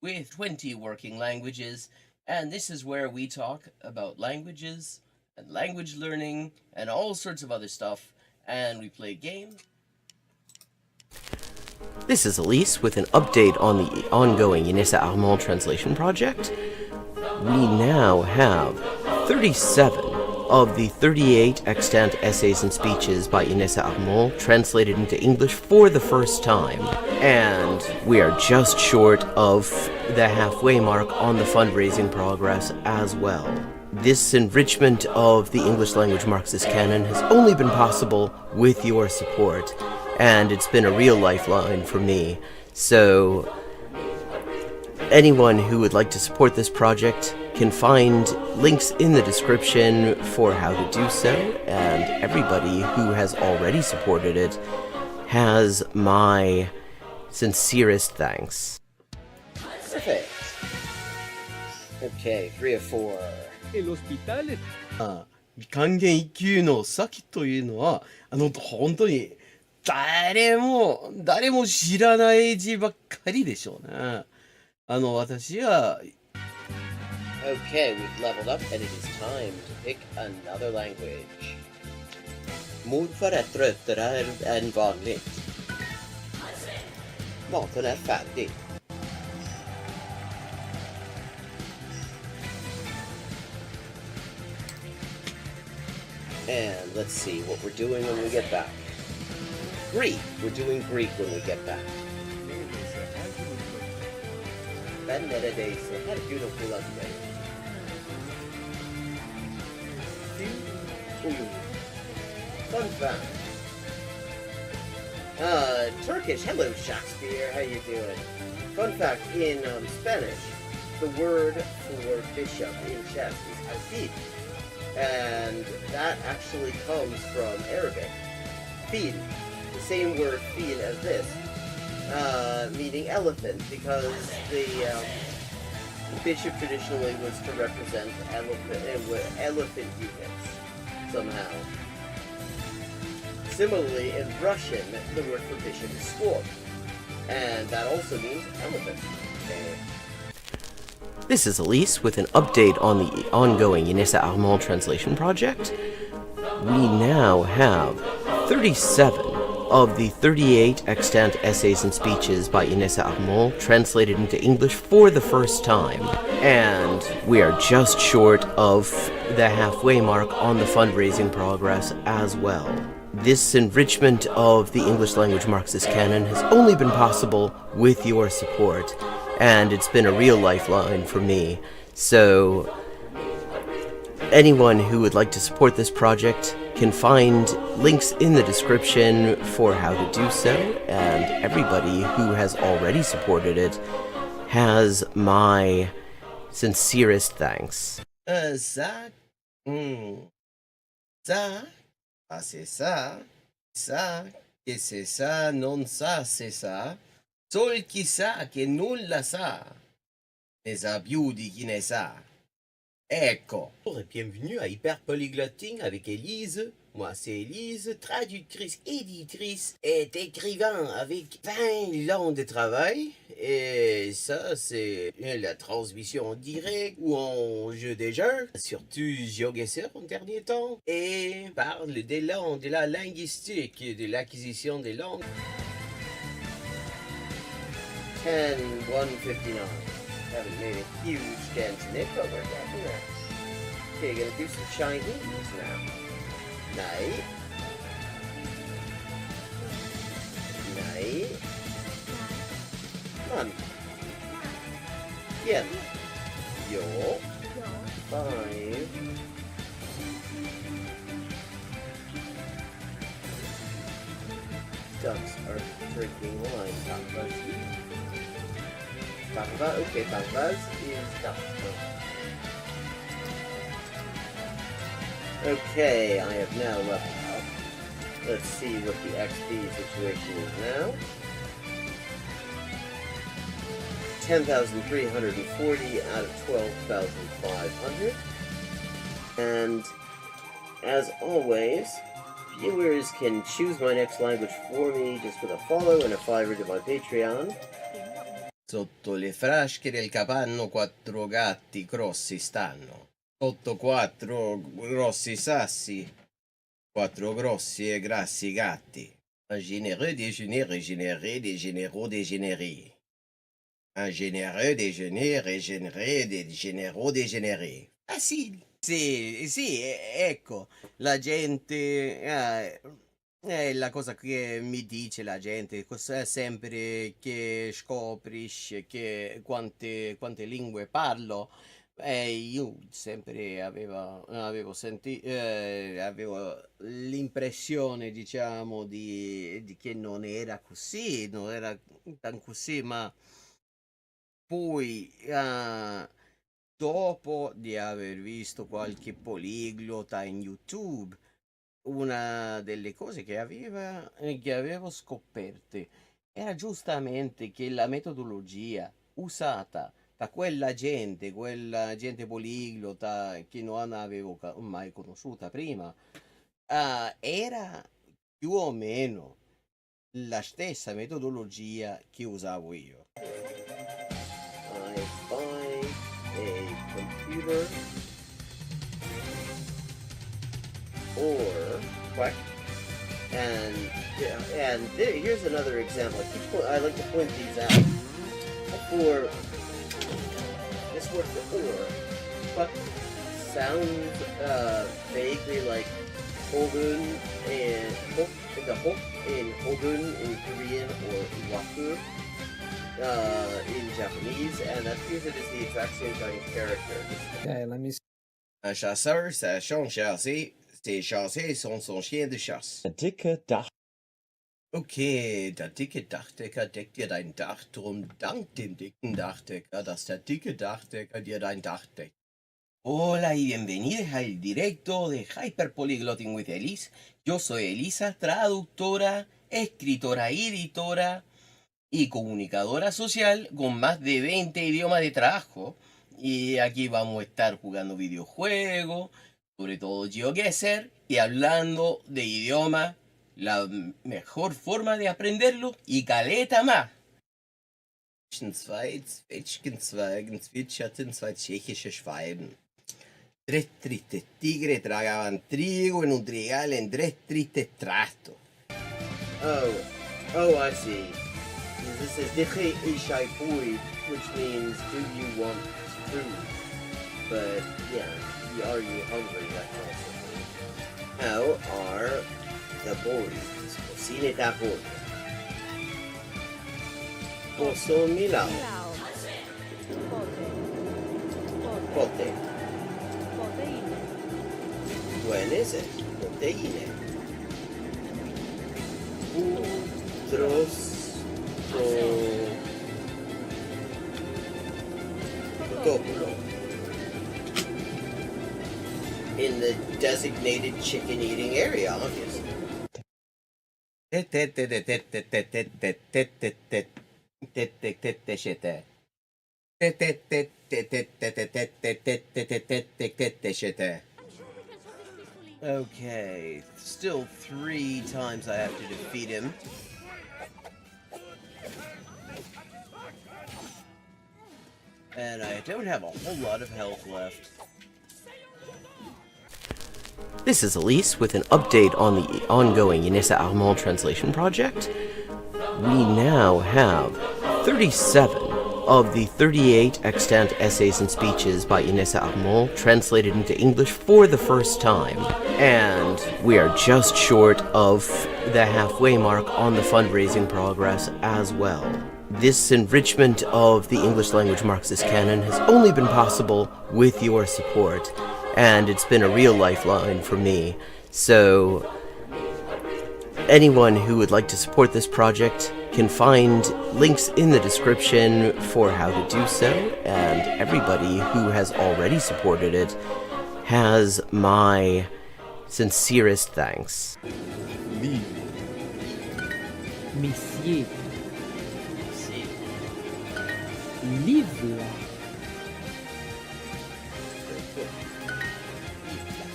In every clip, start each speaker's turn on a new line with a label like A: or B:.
A: with 20 working languages, and this is where we talk about languages and language learning and all sorts of other stuff, and we play games. This is Elise with an update on the ongoing Inessa Armand translation project. We now have 37 of the 38 extant essays and speeches by Inessa Armand translated into English for the first time, and we are just short of the halfway mark on the fundraising progress as well. This enrichment of the English language Marxist canon has only been possible with your support, and it's been a real lifeline for me. So anyone who would like to support this project can find links in the description for how to do so, and everybody who has already supported it has my sincerest thanks. Perfect. Okay, 3 of 4.
B: El hospital.
A: 還元一級の先というのは、本当に誰も知らない字ばっかりでしょうね。私は Okay, we've leveled up and it is time to pick another language. Morfar är tröttare än vanligt. Maten är färdig. And let's see what we're doing when we get back. Greek! We're doing Greek when we get back. Ben neredeyse her gün okula gider. Fun fact. Turkish. Hello, Shakespeare. How you doing? Fun fact, in Spanish, the word for bishop in chess is alfil. And that actually comes from Arabic. Fil. The same word fil as this. Meaning elephant, because the bishop traditionally was to represent elephant units somehow. Similarly, in Russian, the word for bishop is sword, and that also means elephant. This is Elise with an update on the ongoing Inessa Armand translation project. We now have 37 of the 38 extant essays and speeches by Inessa Armand translated into English for the first time, and we are just short of the halfway mark on the fundraising progress as well. This enrichment of the English language Marxist canon has only been possible with your support, and it's been a real lifeline for me. So anyone who would like to support this project can find links in the description for how to do so, and everybody who has already supported it has my sincerest thanks. Ça, c'est ça, que c'est ça, non ça, c'est ça. Sol chi sa che nulla sa, ne sa più di chi ne sa. Ecco.
C: Bonjour et bienvenue à Hyperpolyglotting avec Élise. Moi c'est Élise, traductrice, éditrice et écrivain avec 20 ans de travail. Et ça c'est la transmission en direct ou en jeu des jeux, surtout GeoGuessr en dernier temps. Et parle des langues, de la linguistique, de l'acquisition des langues.
A: 10-159. Haven't made a huge dent in it, but we're getting there. Okay, gonna do some Chinese now. Nei. Man. Yen. Yo. 5. Ducks are drinking wine. Bangba, okay, Bangbas is duck. Okay, I have now leveled up. Let's see what the XP situation is now. 10,340 out of 12,500. And as always, viewers can choose my next language for me just with a follow and a $5 to my Patreon.
C: Sotto le frasche del capanno 4 gatti grossi stanno. Sotto 4 grossi sassi, 4 grossi e grassi gatti. Un généreux déjeuner régénéré, dégénéraux dégénérés. Un généreux déjeuner régénéré, des généraux dégénérés. Facile. Sì, ecco, la gente, è la cosa che mi dice la gente, sempre che scoprisce che quante lingue parlo, io sempre avevo l'impressione, diciamo, di che non era così, non era tan così, ma poi, dopo di aver visto qualche poliglota in YouTube, una delle cose che avevo scoperte era giustamente che la metodologia usata da quella gente poliglota che non avevo mai conosciuta prima, era più o meno la stessa metodologia che usavo io. I find a computer or what? Here's another example. I like to point these out. For this word for or, what sounds vaguely like Hogun and the Hok in Hogun in Korean or Waku in Japanese, and that appears it is the exact same kind of character.
B: Okay, let me see.
C: Un chasseur, ça change chasser. Ses chassés sont son chien de chasse.
B: Der dicke Dach.
C: Okay, der dicke Dachdecker deckt dir dein Dach, drum dank dem dicken Dachdecker, dass der dicke Dachdecker dir dein Dach deckt. Hola y bienvenidos al directo de Hyperpolyglotting with Elise. Yo soy Elisa, traductora, escritora y editora y comunicadora social con más de 20 idiomas de trabajo. Y aquí vamos a estar jugando videojuegos, sobre todo GeoGuessr, y hablando de idioma, la mejor forma de aprenderlo y caleta más. Zwei Zwetschgenzweigen zwitscherten zwei tschechische Schwalben. Tres tristes tigres tragaban trigo en un trigal en tres tristes trastos. Oh, I see. This is Diche Ishai Pui, which means do you want food? But yeah, are you hungry? That kind of thing. How are the boys? Cocine taco. Pozo Milao. Pote. Buenese. Proteine. Protoculo. In the designated chicken eating area, obviously. Okay, still 3 times I have to defeat him. And I don't have a whole lot of health left.
A: This is Elise with an update on the ongoing Inessa Armand translation project. We now have 37 of the 38 extant essays and speeches by Inessa Armand translated into English for the first time. And we are just short of the halfway mark on the fundraising progress as well. This enrichment of the English language Marxist canon has only been possible with your support, and it's been a real lifeline for me. So anyone who would like to support this project can find links in the description for how to do so, and everybody who has already supported it has my sincerest thanks.
B: Monsieur. Livre.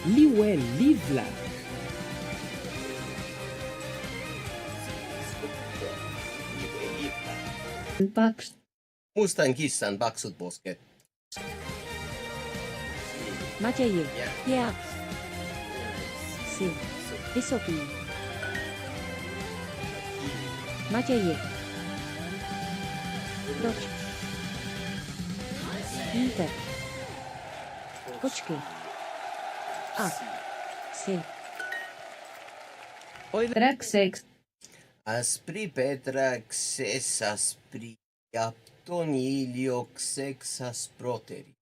B: Liwe, livre.
C: Mustan kissan paksut posket.
D: Macieje.
C: Ja.
D: Ja. Sy. Vysoký. Macieje. Proč? Víte. Počkej. A. Sy.
E: Track 6.
C: Aspri petraxes aspri apton ilioxex asproteri.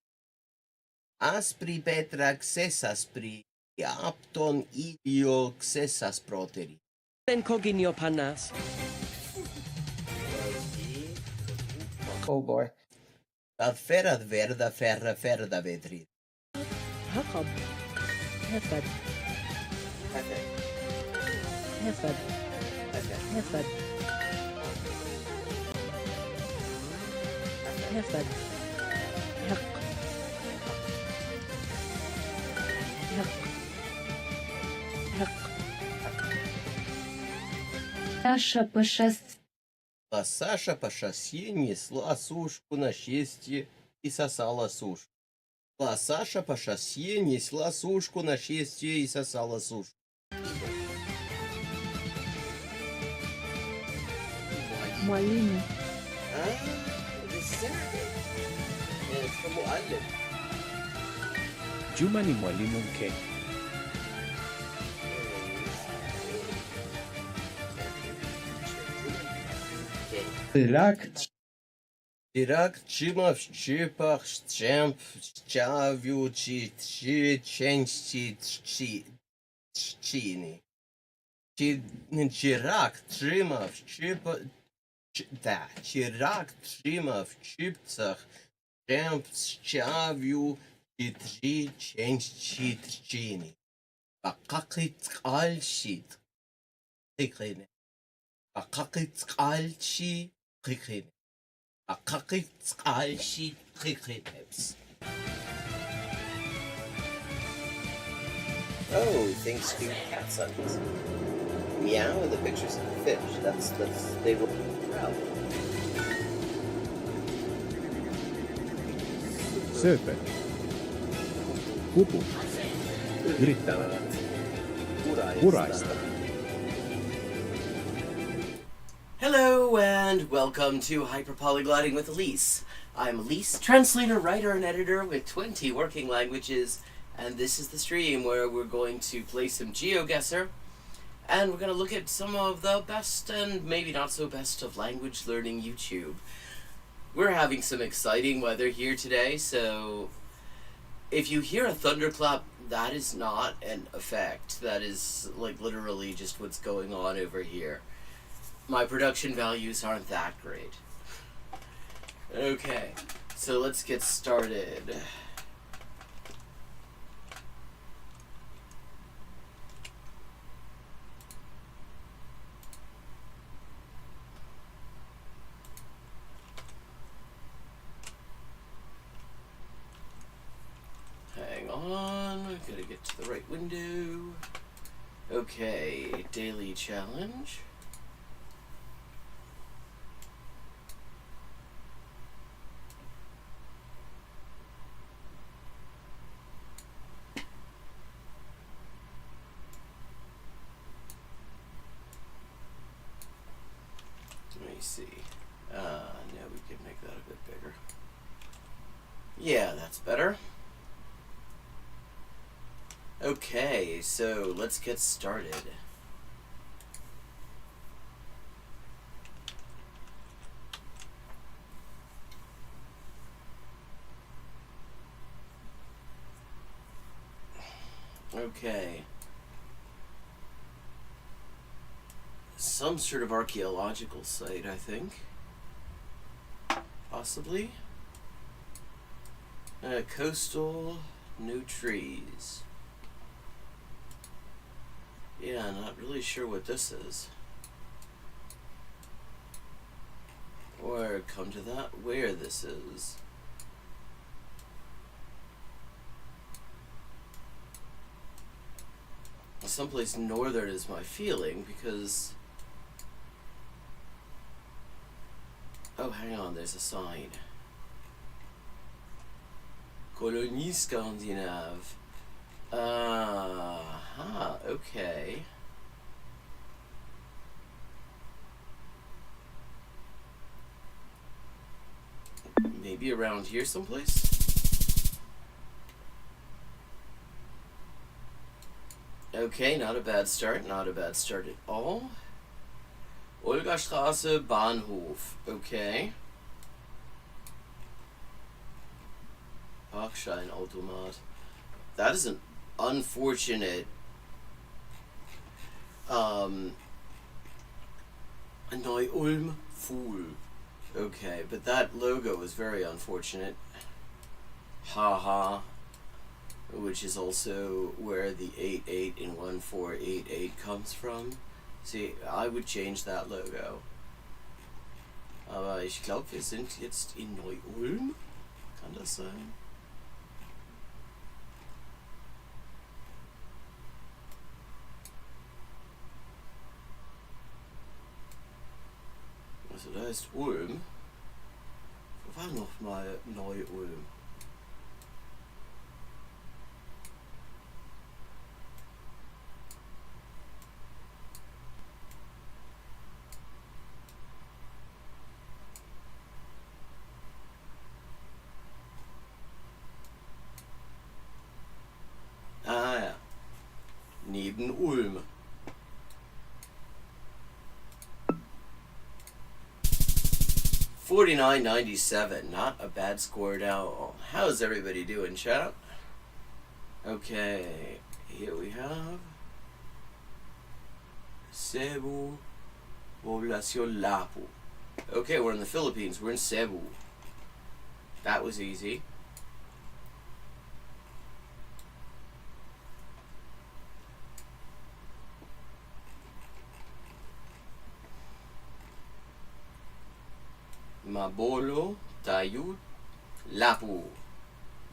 C: Aspri petraxes aspri apton ilioxex asproteri.
F: En coginio panas.
B: Oh boy.
C: Ad ferad verda ferra ferda vetri.
D: Jakob. Hefed. Hefed. Hefed. Hefed. Hek. Hek. Hek.
E: Саша по шоссе.
C: А Саша по шоссе несла сушку на счастье и сосала сушку. А Саша по шоссе несла сушку на счастье и сосала сушку.
D: Mwalimu.
B: Juma ni mwalimu mke.
C: Ирак чимав чипах чемп чавю ченчи чини. Чирак чимав чипа да, чирак чимав чипцах чемп чавю ченчи чини. Бакакит альшит. Хикрин. Бакакит альши хикрин. Oh, thanks to cat signs. Meow and the pictures of the fish. That's they were proud.
B: Sööpä. Kupu. Yrittävät. Uraista.
A: Hello and welcome to Hyperpolyglotting with Elise. I'm Elise, translator, writer, and editor with 20 working languages, and this is the stream where we're going to play some GeoGuessr, and we're going to look at some of the best and maybe not so best of language learning YouTube. We're having some exciting weather here today, so if you hear a thunderclap, that is not an effect. That is like literally just what's going on over here. My production values aren't that great. Okay, so let's get started. Hang on, I gotta get to the right window. Okay, daily challenge. Let me see. Now we can make that a bit bigger. Yeah, that's better. Okay, so let's get started. Okay. Some sort of archaeological site, I think. Possibly. Coastal, no trees. Yeah, not really sure what this is. Or come to that, where this is. Someplace northern is my feeling, because Oh, hang on, there's a sign. Colonie Scandinave. Okay. Maybe around here someplace? Okay, not a bad start, not a bad start at all. Olgastraße, Bahnhof. Okay. Parkscheinautomat. That is an unfortunate Neu-Ulm Fool. Okay, but that logo is very unfortunate. Haha. Which is also where the 88 in 1488 comes from. See, I would change that logo. Aber ich glaube, wir sind jetzt in Neu-Ulm. Kann das sein? Also da ist Ulm. Wo war noch mal Neu-Ulm? Ah ja. Neben Ulm. $49.97, not a bad score at all. How's everybody doing, chat? Okay, here we have Cebu, Poblacion Lapu. Okay, we're in the Philippines. We're in Cebu. That was easy. Mabolo, Tayud, Lapu.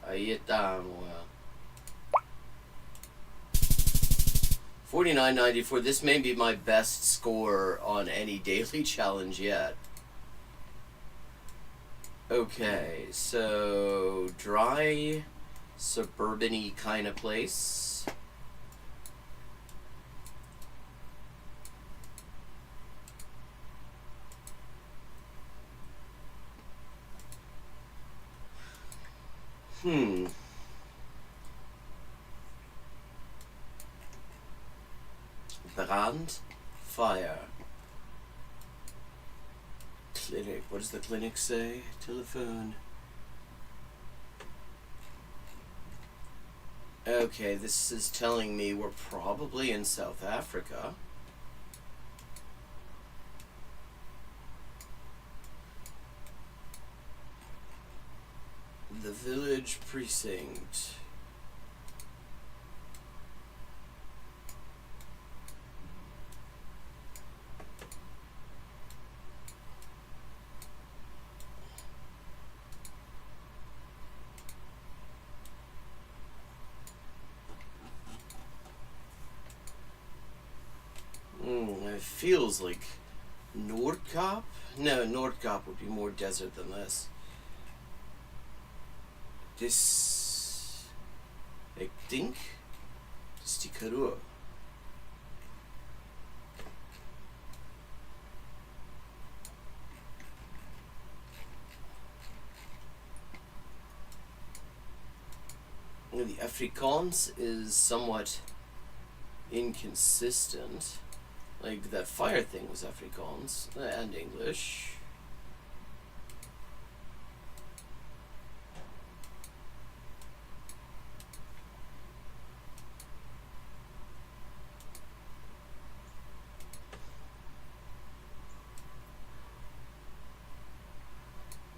A: Ahí estamos. 49.94. This may be my best score on any daily challenge yet. Okay, so dry, suburban-y kind of place. Brand, fire. Clinic. What does the clinic say? Telephone. Okay, this is telling me we're probably in South Africa. The village precinct. It feels like Noordkaap? No, Noordkaap would be more desert than this. Ik denk, dit is die Karoo. The Afrikaans is somewhat inconsistent. Like, that fire thing was Afrikaans and English.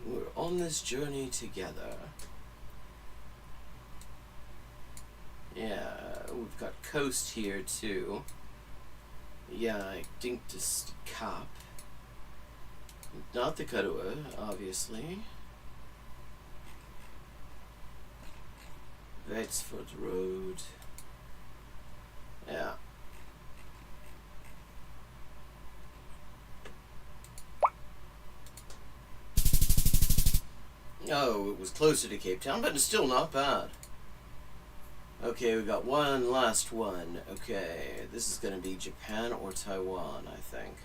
A: We're on this journey together. Yeah, we've got coast here too. Yeah, I think this is the Kaap. Not the Karoo, obviously. Bedford Road. Yeah. Oh, it was closer to Cape Town, but it's still not bad. Okay, we got one last one. Okay, this is going to be Japan or Taiwan, I think.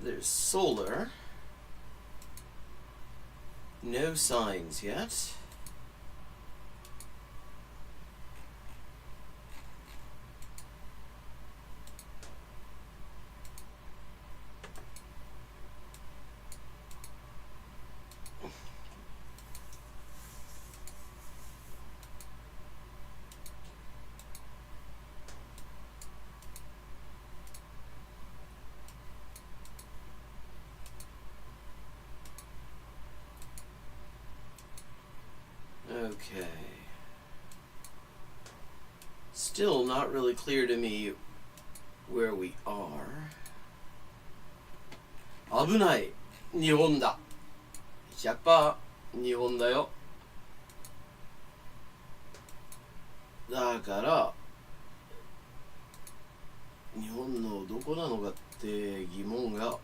A: There's solar. No signs yet. Okay. Still not really clear to me where we are. 危ない。日本だ。100% 日本だよ。だから日本のどこなのかって疑問が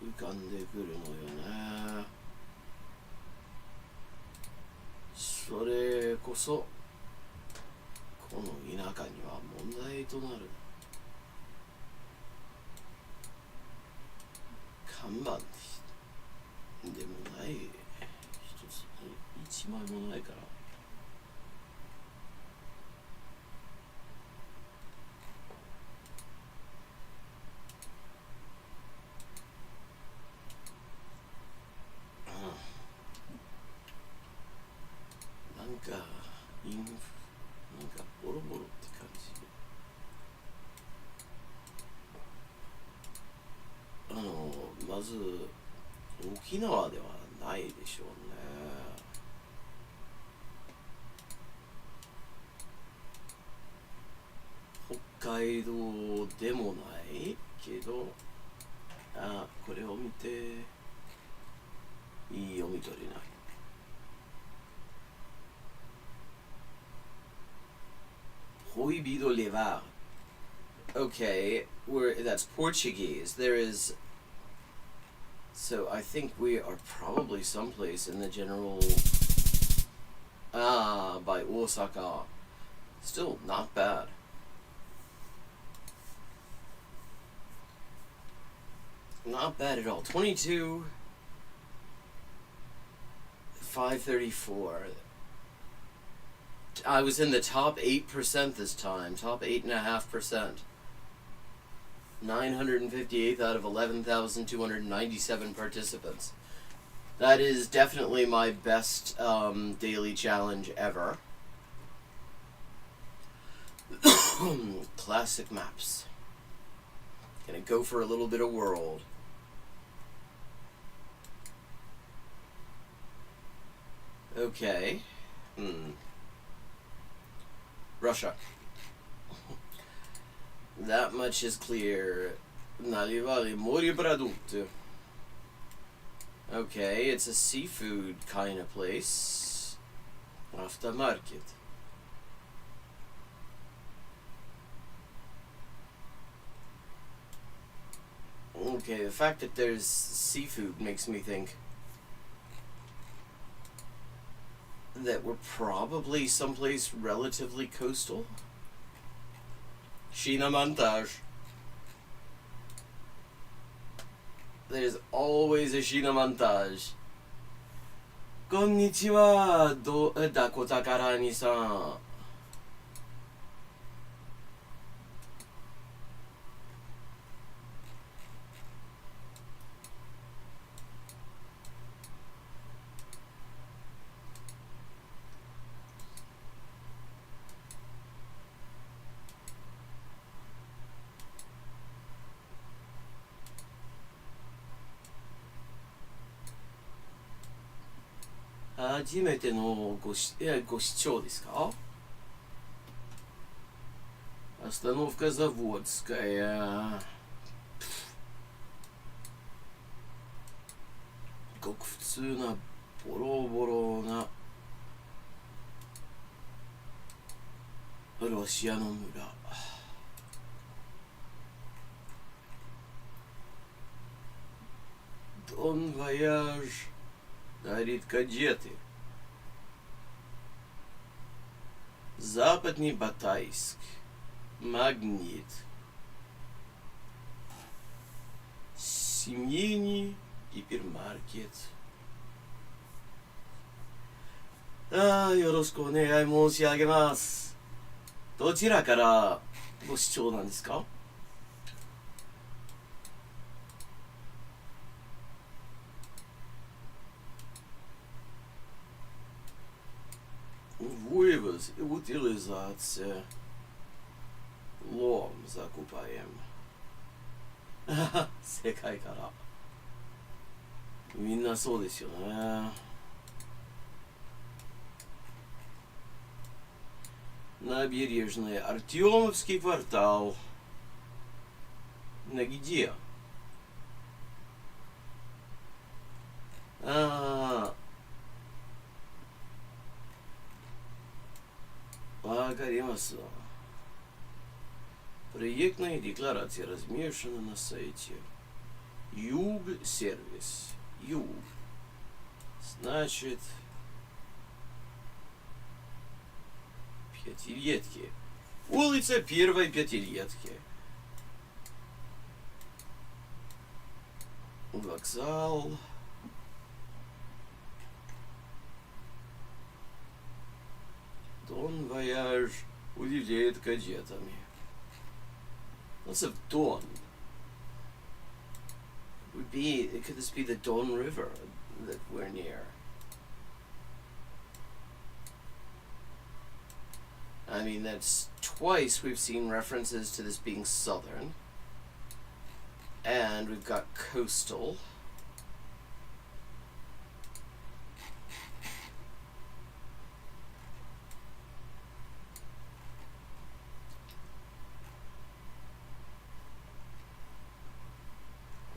A: 浮かんでくるのよね。それこそこの田舎には問題となる。看板でもない一つ一枚もないから。なんかボロボロって感じ。まず沖縄ではないでしょうね。北海道でもないけど、これを見ていい読み取れない。Proibido levar. Okay, that's Portuguese. There is. So I think we are probably someplace in the general. By Osaka. Still not bad. Not bad at all. 22. 534. I was in the top 8% this time, top 8.5%. 958th out of 11,297 participants. That is definitely my best daily challenge ever. Classic maps. Gonna go for a little bit of world. Okay. Russia. That much is clear. Nalivali Mori Product. Okay, it's a seafood kind of place. Aftermarket. Okay, the fact that there's seafood makes me think that we're probably someplace relatively coastal. Shinamontage. There's always a Shinamontage. Konnichiwa, Dakota Karani-san. First timeご視聴ですか? Остановка Заводская. 通なボロボロなロシアの村。Дон Вояж дарит кадеты. Западный Батайск. Магнит. Семейный гипермаркет. よろしくお願い申し上げます。どちらからご視聴なんですかВывоз и утилизация. Лом закупаем. 世界から。みんなそうですよね。Набережная, Артемовский квартал. На где? Вакаримасу. Проектная декларация размещена на сайте. Юг сервис. Юг. Значит... Пятилетки. Улица Первой Пятилетки. Вокзал. Дон Вояж удивляет кадетами. What's a Don? Could this be the Don River that we're near? I mean, that's twice we've seen references to this being southern. And we've got coastal.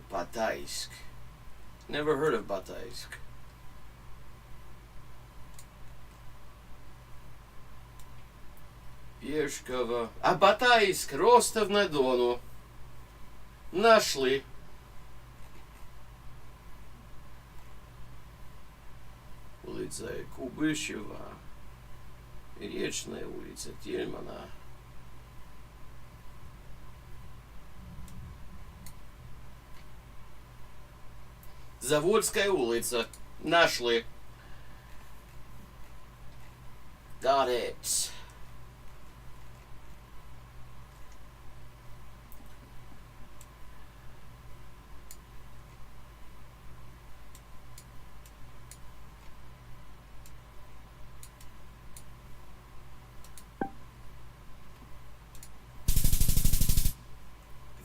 A: Bataisk. Never heard of Bataisk. Пешкова. А Батайск, Ростов-на-Дону. Нашли. Улица Кубышева. Речная улица Тельмана. Заводская улица. Нашли. Got it.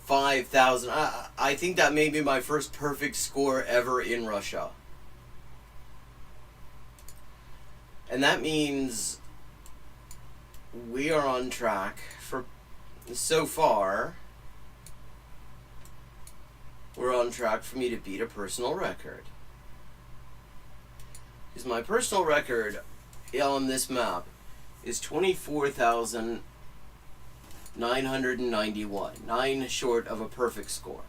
A: $5,000. I think that may be my first perfect score ever in Russia. And that means we are on track for, so far, we're on track for me to beat a personal record. Because my personal record on this map is 24,991. 9 short of a perfect score.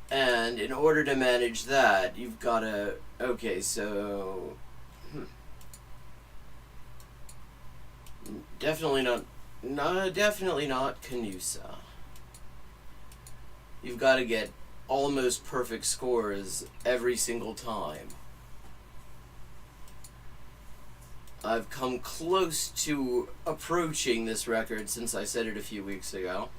A: And in order to manage that, you've got to... Okay, so... Definitely not Canusa. You've got to get almost perfect scores every single time. I've come close to approaching this record since I set it a few weeks ago.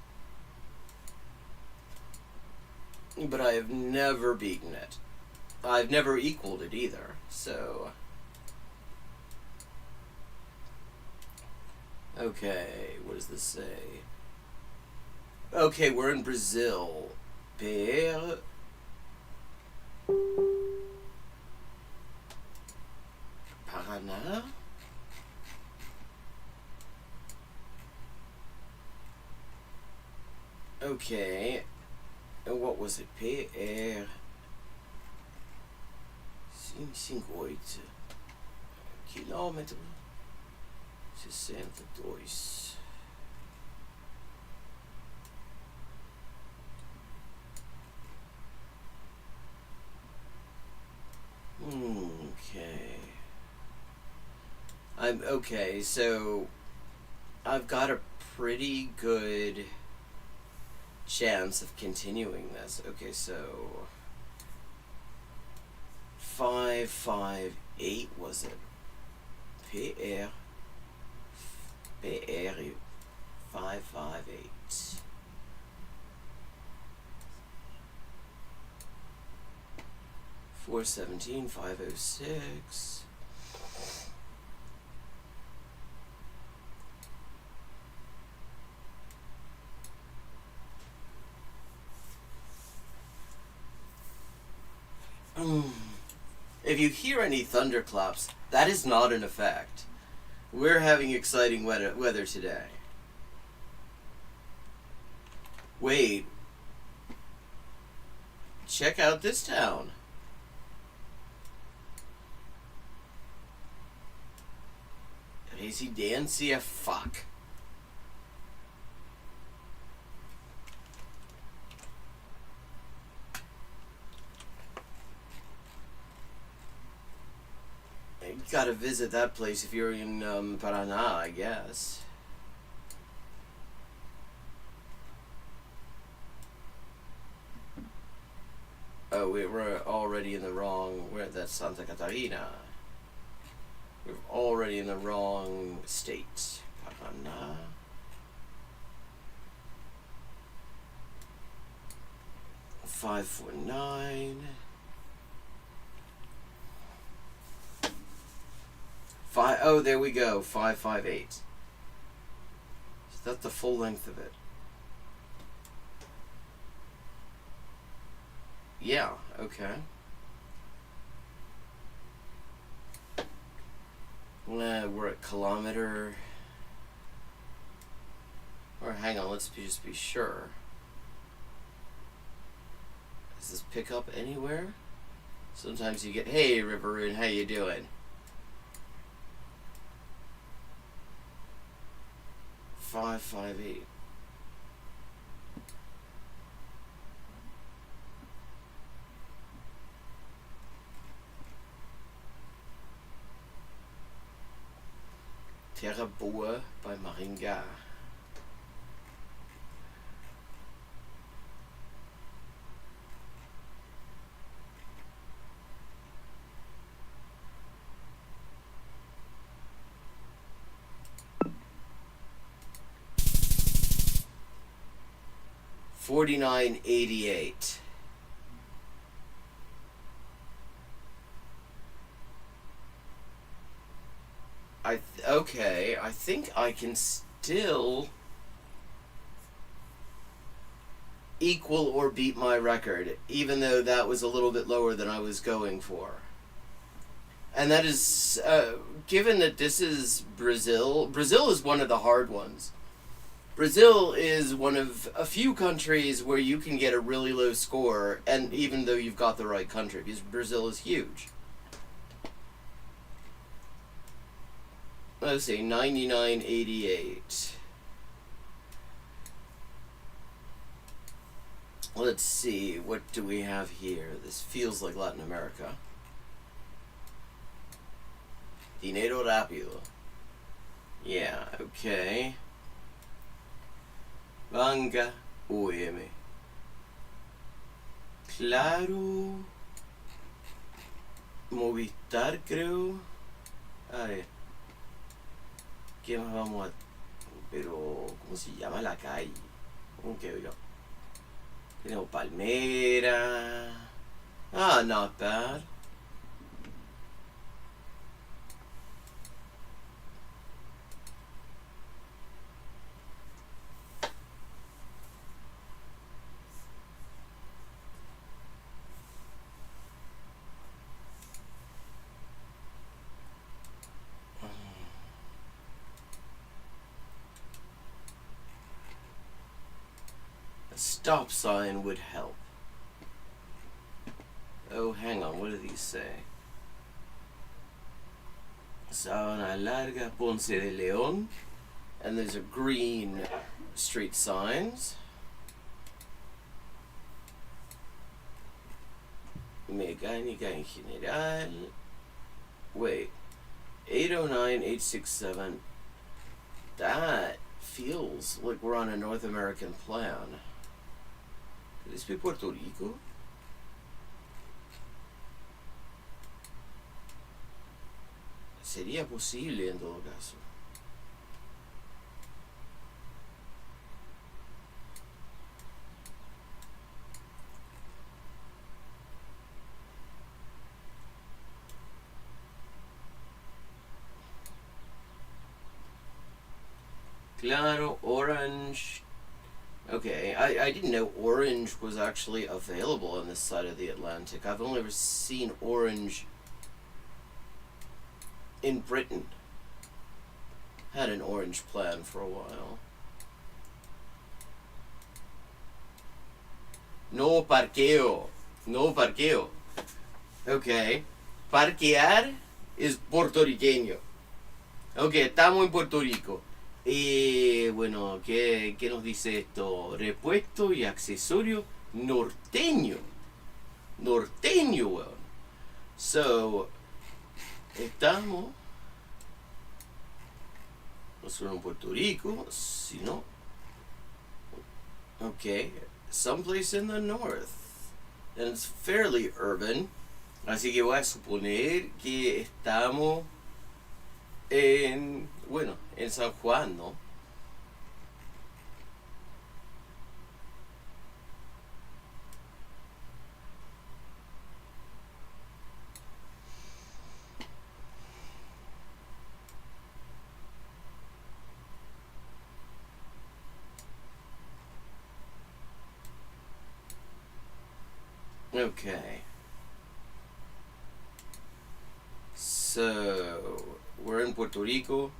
A: But I have never beaten it. I've never equaled it either, so... Okay, what does this say? Okay, we're in Brazil. Paraná? Okay. What was it? PR. 58 quilômetros, 62. Okay. Okay, so I've got a pretty good chance of continuing this. Okay, so 558 was it? PR 558. Four 17 506. If you hear any thunderclaps, that is not an effect. We're having exciting weather today. Wait. Check out this town. Residencia, fuck. You gotta visit that place if you're in Paraná, I guess. Oh, we're already in the wrong. We're at Santa Catarina. We're already in the wrong state. Paraná. Five 4 9. Oh, there we go. 558. Is that the full length of it? Yeah. Okay. We're at kilometer. Or hang on. Let's just be sure. Does this pick up anywhere? Sometimes you get, hey, Riveroon, how you doing? 558. Terra Boa by Maringá. $49.88. Okay, I think I can still equal or beat my record, even though that was a little bit lower than I was going for. And that is, given that this is Brazil, Brazil is one of the hard ones. Brazil is one of a few countries where you can get a really low score, and even though you've got the right country, because Brazil is huge. Let's see, 99.88. Let's see, what do we have here? This feels like Latin America. Dinero rápido. Yeah, okay. Vanga OM. Claro. Movistar, creo. A ver. ¿Qué más vamos a...? Pero... ¿cómo se llama la calle? ¿Cómo que yo? Tenemos Palmera. Ah, not bad. A stop sign would help. Oh, hang on, what do these say? Sabana Larga, Ponce de Leon. And those are green street signs. Mecánica en general. Wait. 809, 867. That feels like we're on a North American plan. Could this be Puerto Rico? Sería posible en todo caso. Claro, orange. Okay, I didn't know orange was actually available on this side of the Atlantic. I've only ever seen orange in Britain. Had an orange plan for a while. No parqueo. No parqueo. Okay. Parquear es puertorriqueño. Okay, estamos en Puerto Rico. Bueno, ¿qué nos dice esto? Repuesto y accesorio norteño. Norteño, weón. So, estamos no solo en Puerto Rico, sino okay, someplace in the north. And it's fairly urban. Así que voy a suponer que estamos en, bueno, en San Juan, ¿no? Okay. So, we're in Puerto Rico.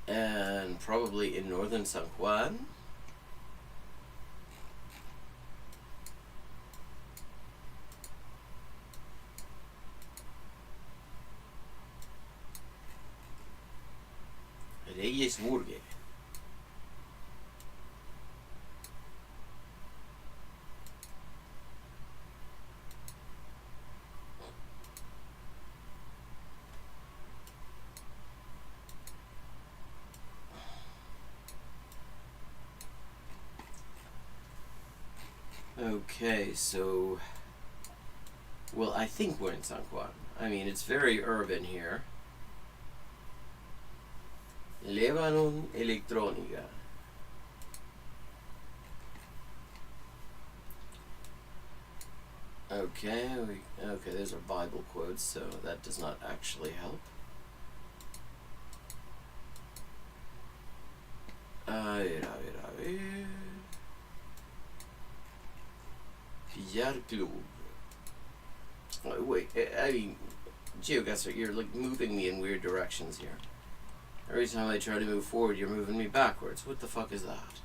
A: And probably in northern San Juan. Reyes Burger. Okay, so, well, I think we're in San Juan. I mean, it's very urban here. Lebanon Electrónica. Okay, okay, those are Bible quotes, so that does not actually help. A ver. Pillar Club. Oh, wait, I mean, GeoGuessr, you're like moving me in weird directions here. Every time I try to move forward, you're moving me backwards. What the fuck is that?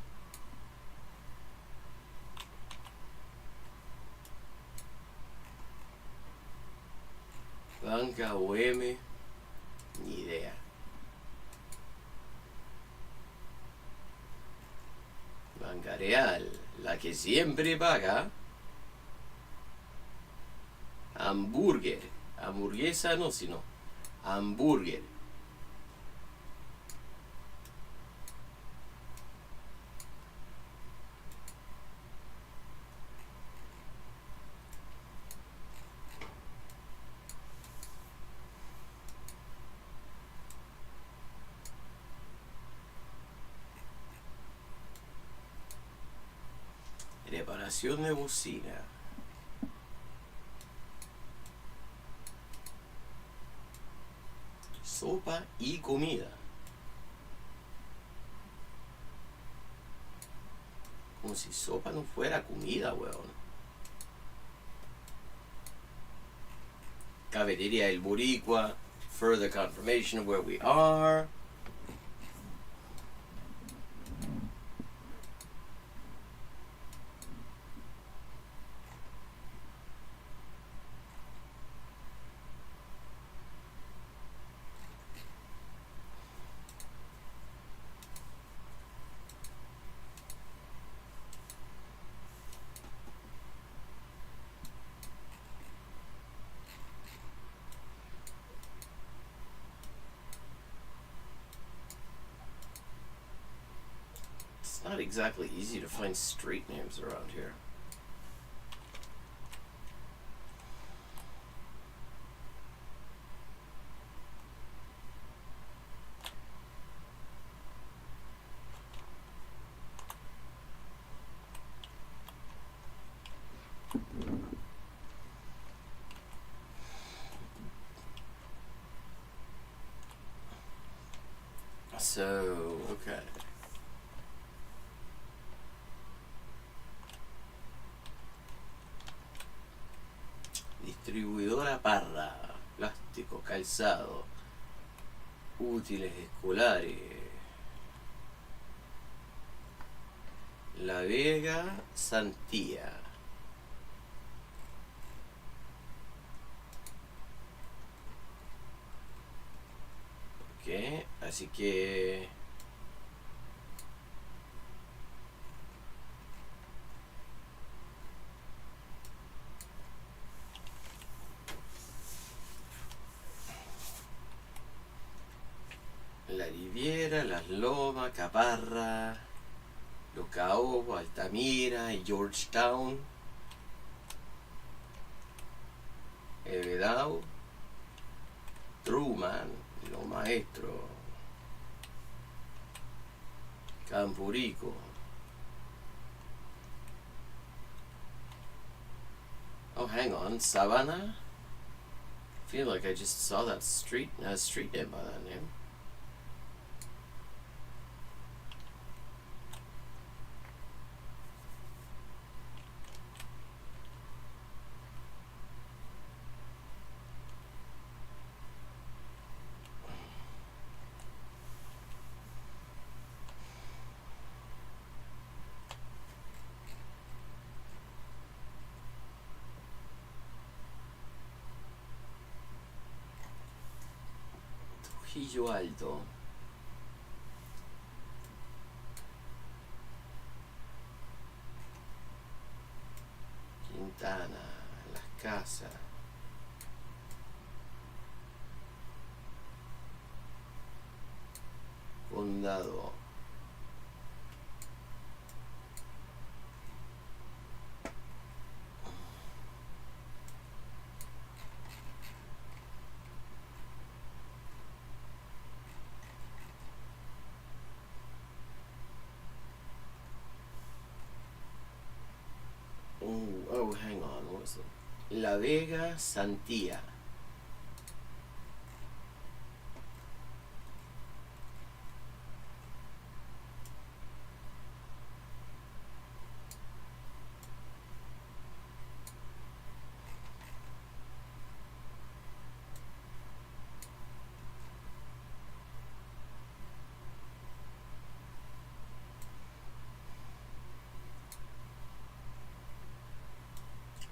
A: Banca OM, ni idea. Banca Real, la que siempre paga. Hamburger. Hamburguesa no, sino hamburger. Reparación de bocina. Sopa y comida. Como si sopa no fuera comida, weón. Cafetería El Boricua. Further confirmation of where we are. not exactly easy to find street names around here. So, okay. Distribuidora Parra, plástico, calzado, útiles escolares. La Vega, Santía. Ok, así que... La Riviera, Las Lomas, Caparra, Los Caobos, Altamira, Georgetown, Evedao, Truman, Los Maestros, Campo Rico. Oh, hang on, Savannah? I feel like I just saw that street name by that name. Trujillo Alto. Quintana, Las Casas. Condado. Oh, hang on, what was it? La Vega, Santía.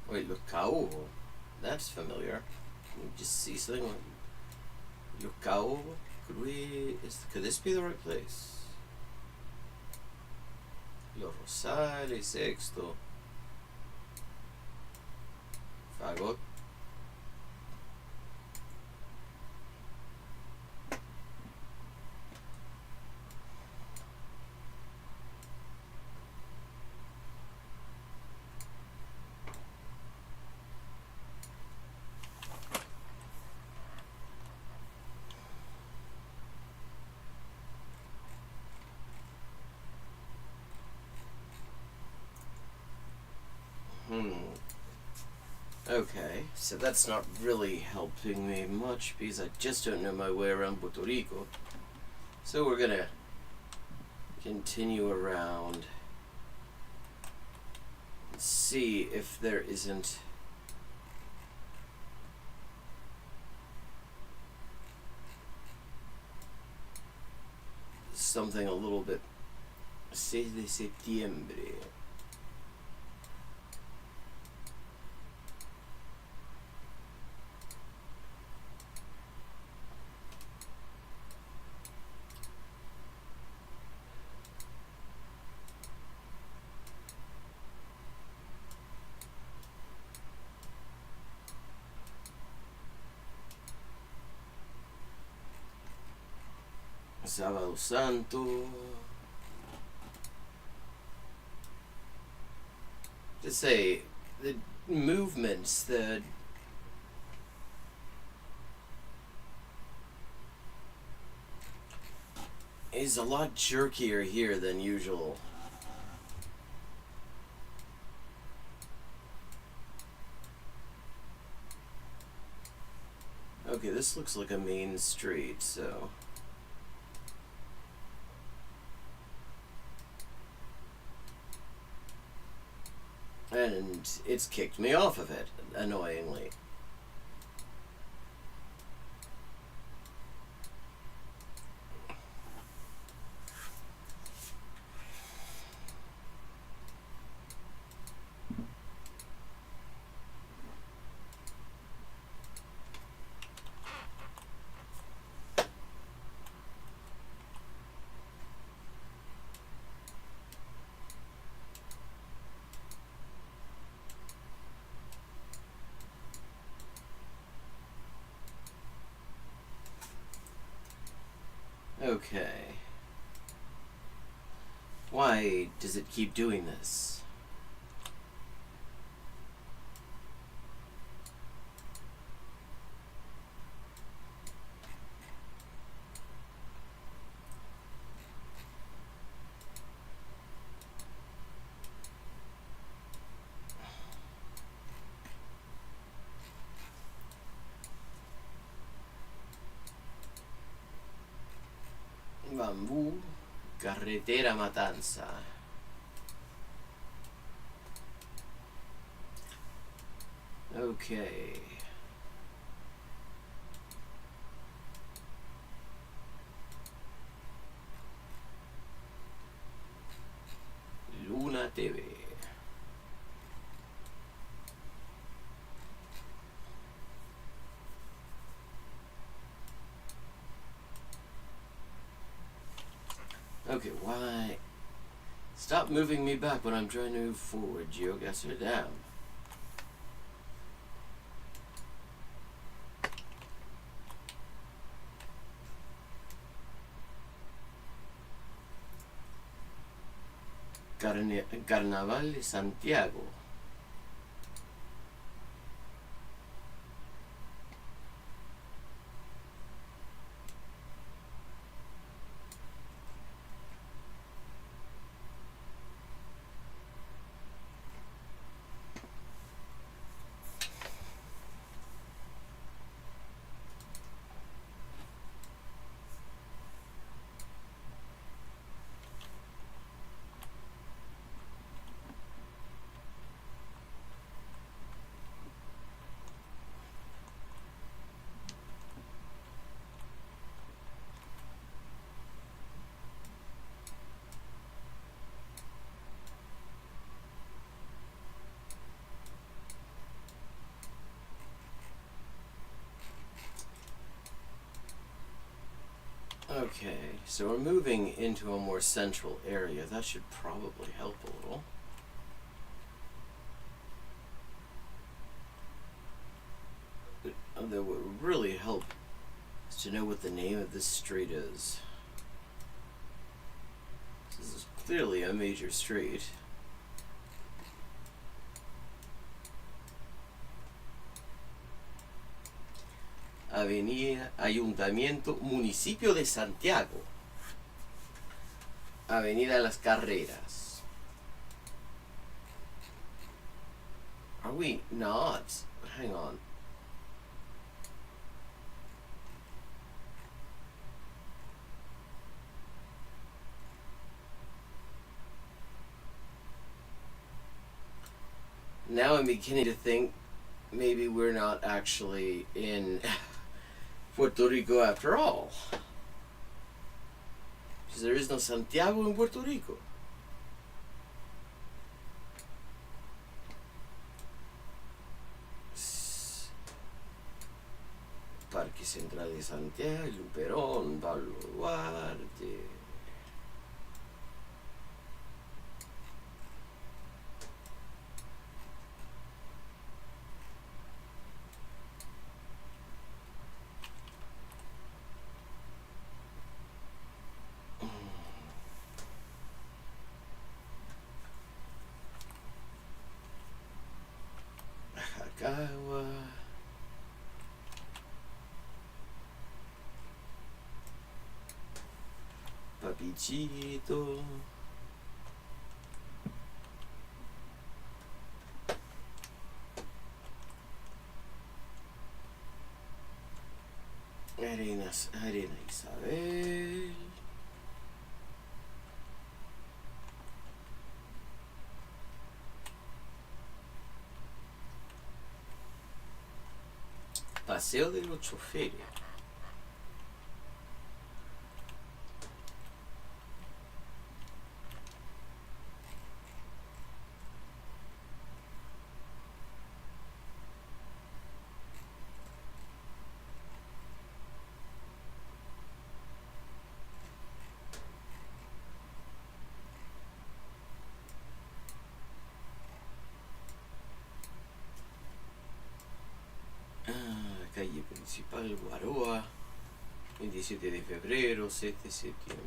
A: Wait, Los Caobos. That's familiar. Can you just see something like Los Caobos? Could this be the right place? Los Rosales, Sexto. Fagot. Okay, so that's not really helping me much because I just don't know my way around Puerto Rico. So we're gonna continue around and see if there isn't something a little bit 6 de septiembre. Sábado Santo. to say, the movements, the is a lot jerkier here than usual. Okay, this looks like a main street, so... And it's kicked me off of it, annoyingly. Okay. Why does it keep doing this? Bambú, carretera Matanza. Okay. Luna TV. Okay, why? Stop moving me back when I'm trying to move forward, GeoGuessr down. Carnaval de Santiago. Okay, so we're moving into a more central area. That should probably help a little. Although what would really help is to know what the name of this street is. This is clearly a major street. Avenida Ayuntamiento Municipio de Santiago. Avenida Las Carreras. Are we not? Hang on. Now I'm beginning to think maybe we're not actually in Puerto Rico after all. Because there is no Santiago in Puerto Rico. Parque Central de Santiago, Luperón, Pablo Duarte. Rancagua. Papichito. Arena Isabel. Paseo de los choferes. Calle principal, Guaroa, 27 de febrero, 7 de septiembre.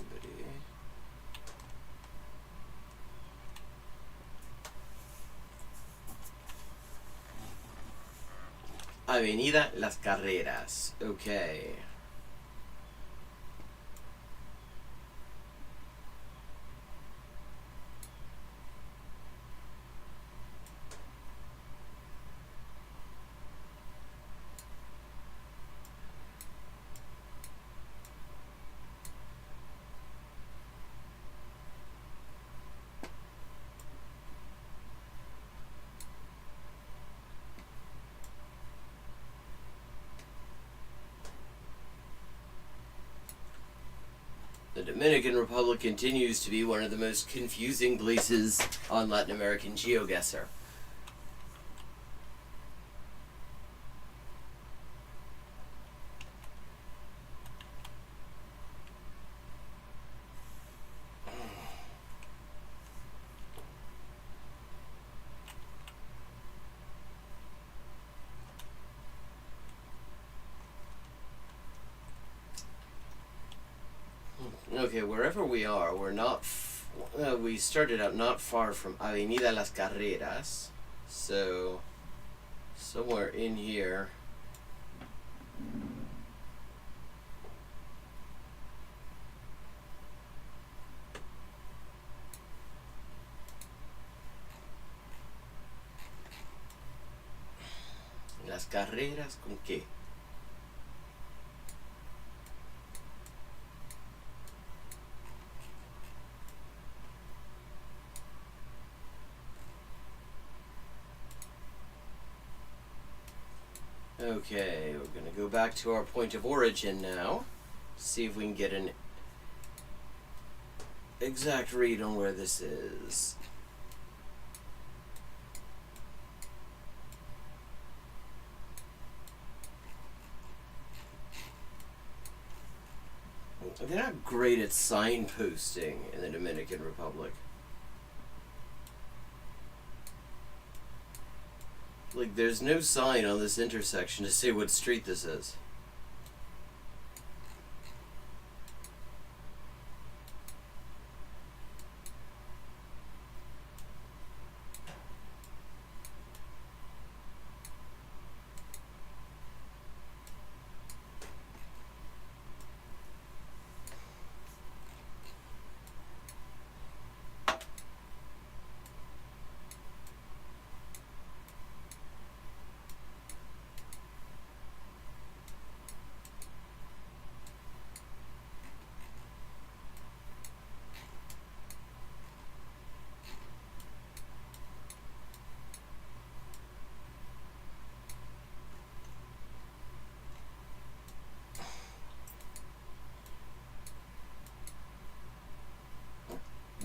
A: Avenida Las Carreras, ok. The Dominican Republic continues to be one of the most confusing places on Latin American GeoGuessr. Okay, wherever we are, we're not. We started out not far from Avenida Las Carreras, so somewhere in here. Las Carreras, ¿con qué? Okay, we're gonna go back to our point of origin now. See if we can get an exact read on where this is. They're not great at signposting in the Dominican Republic. Like, there's no sign on this intersection to say what street this is.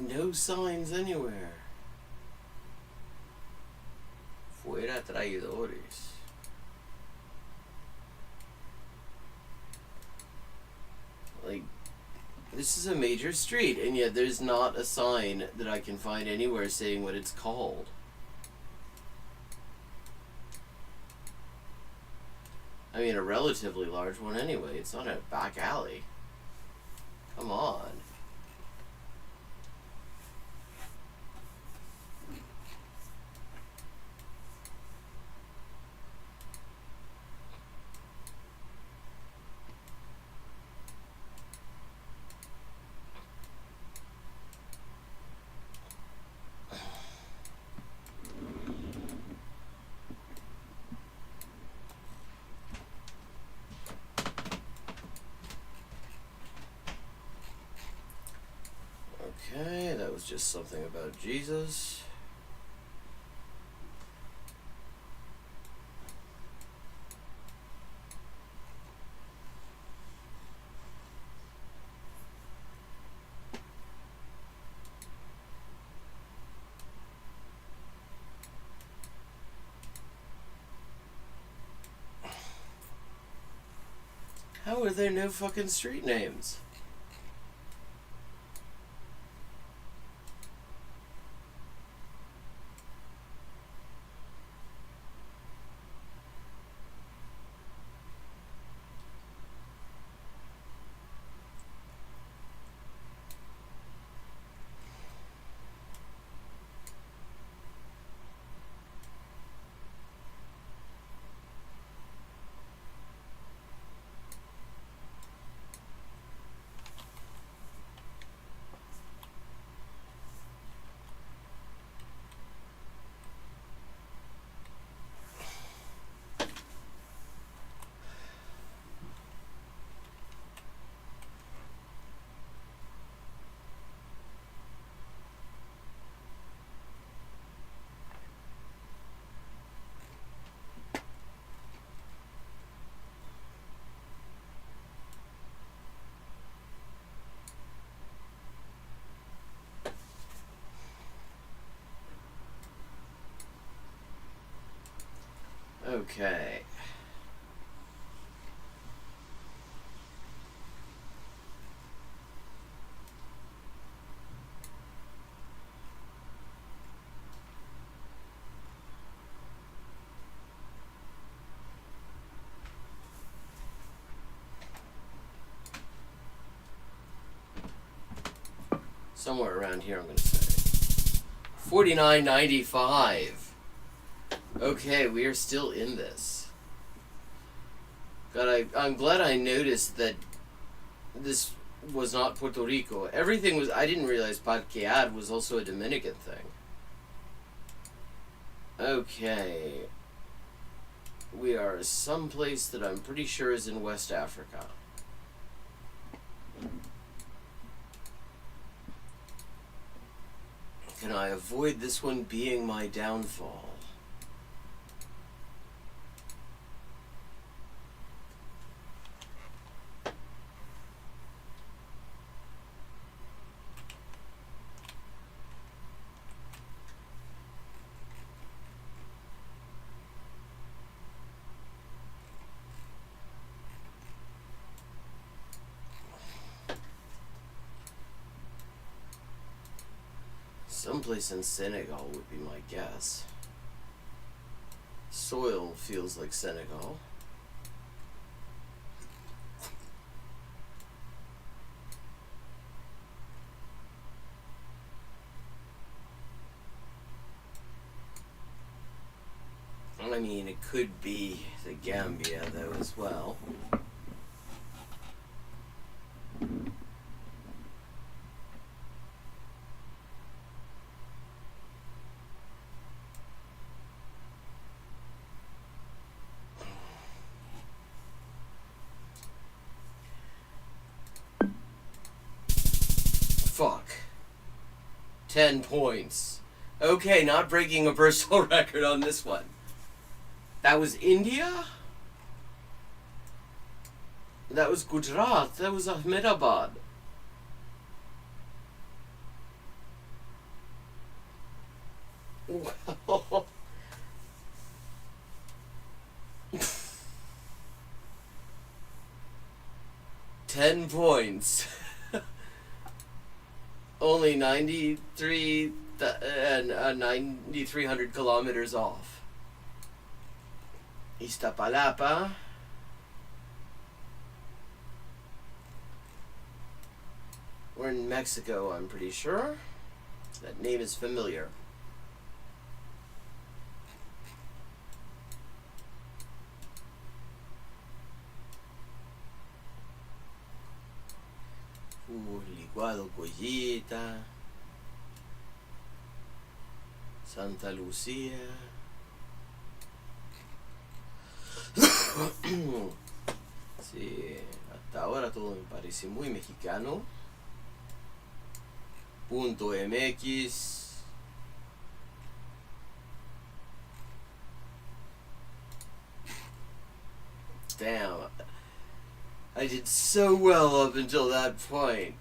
A: No signs anywhere. Fuera traidores. Like, this is a major street, and yet there's not a sign that I can find anywhere saying what it's called. I mean, a relatively large one anyway. It's not a back alley. Come on. just something about Jesus. How are there no fucking street names? Okay. Somewhere around here, I'm going to say. 49.95. Okay, we are still in this. God, I'm glad I noticed that this was not Puerto Rico. Everything was... I didn't realize Parquear was also a Dominican thing. Okay. We are someplace that I'm pretty sure is in West Africa. Can I avoid this one being my downfall? Someplace in Senegal would be my guess. Soil feels like Senegal. I mean, it could be the Gambia, though, as well. Fuck. 10 points. Okay, not breaking a personal record on this one. That was India? That was Gujarat. That was Ahmedabad. Wow. $10 points. Only 9,300 kilometers off. Iztapalapa. We're in Mexico, I'm pretty sure. That name is familiar. Licuado Collita, Santa Lucía. Sí, hasta ahora todo me parece muy mexicano.
C: Punto MX. Damn. I did so well up until that point.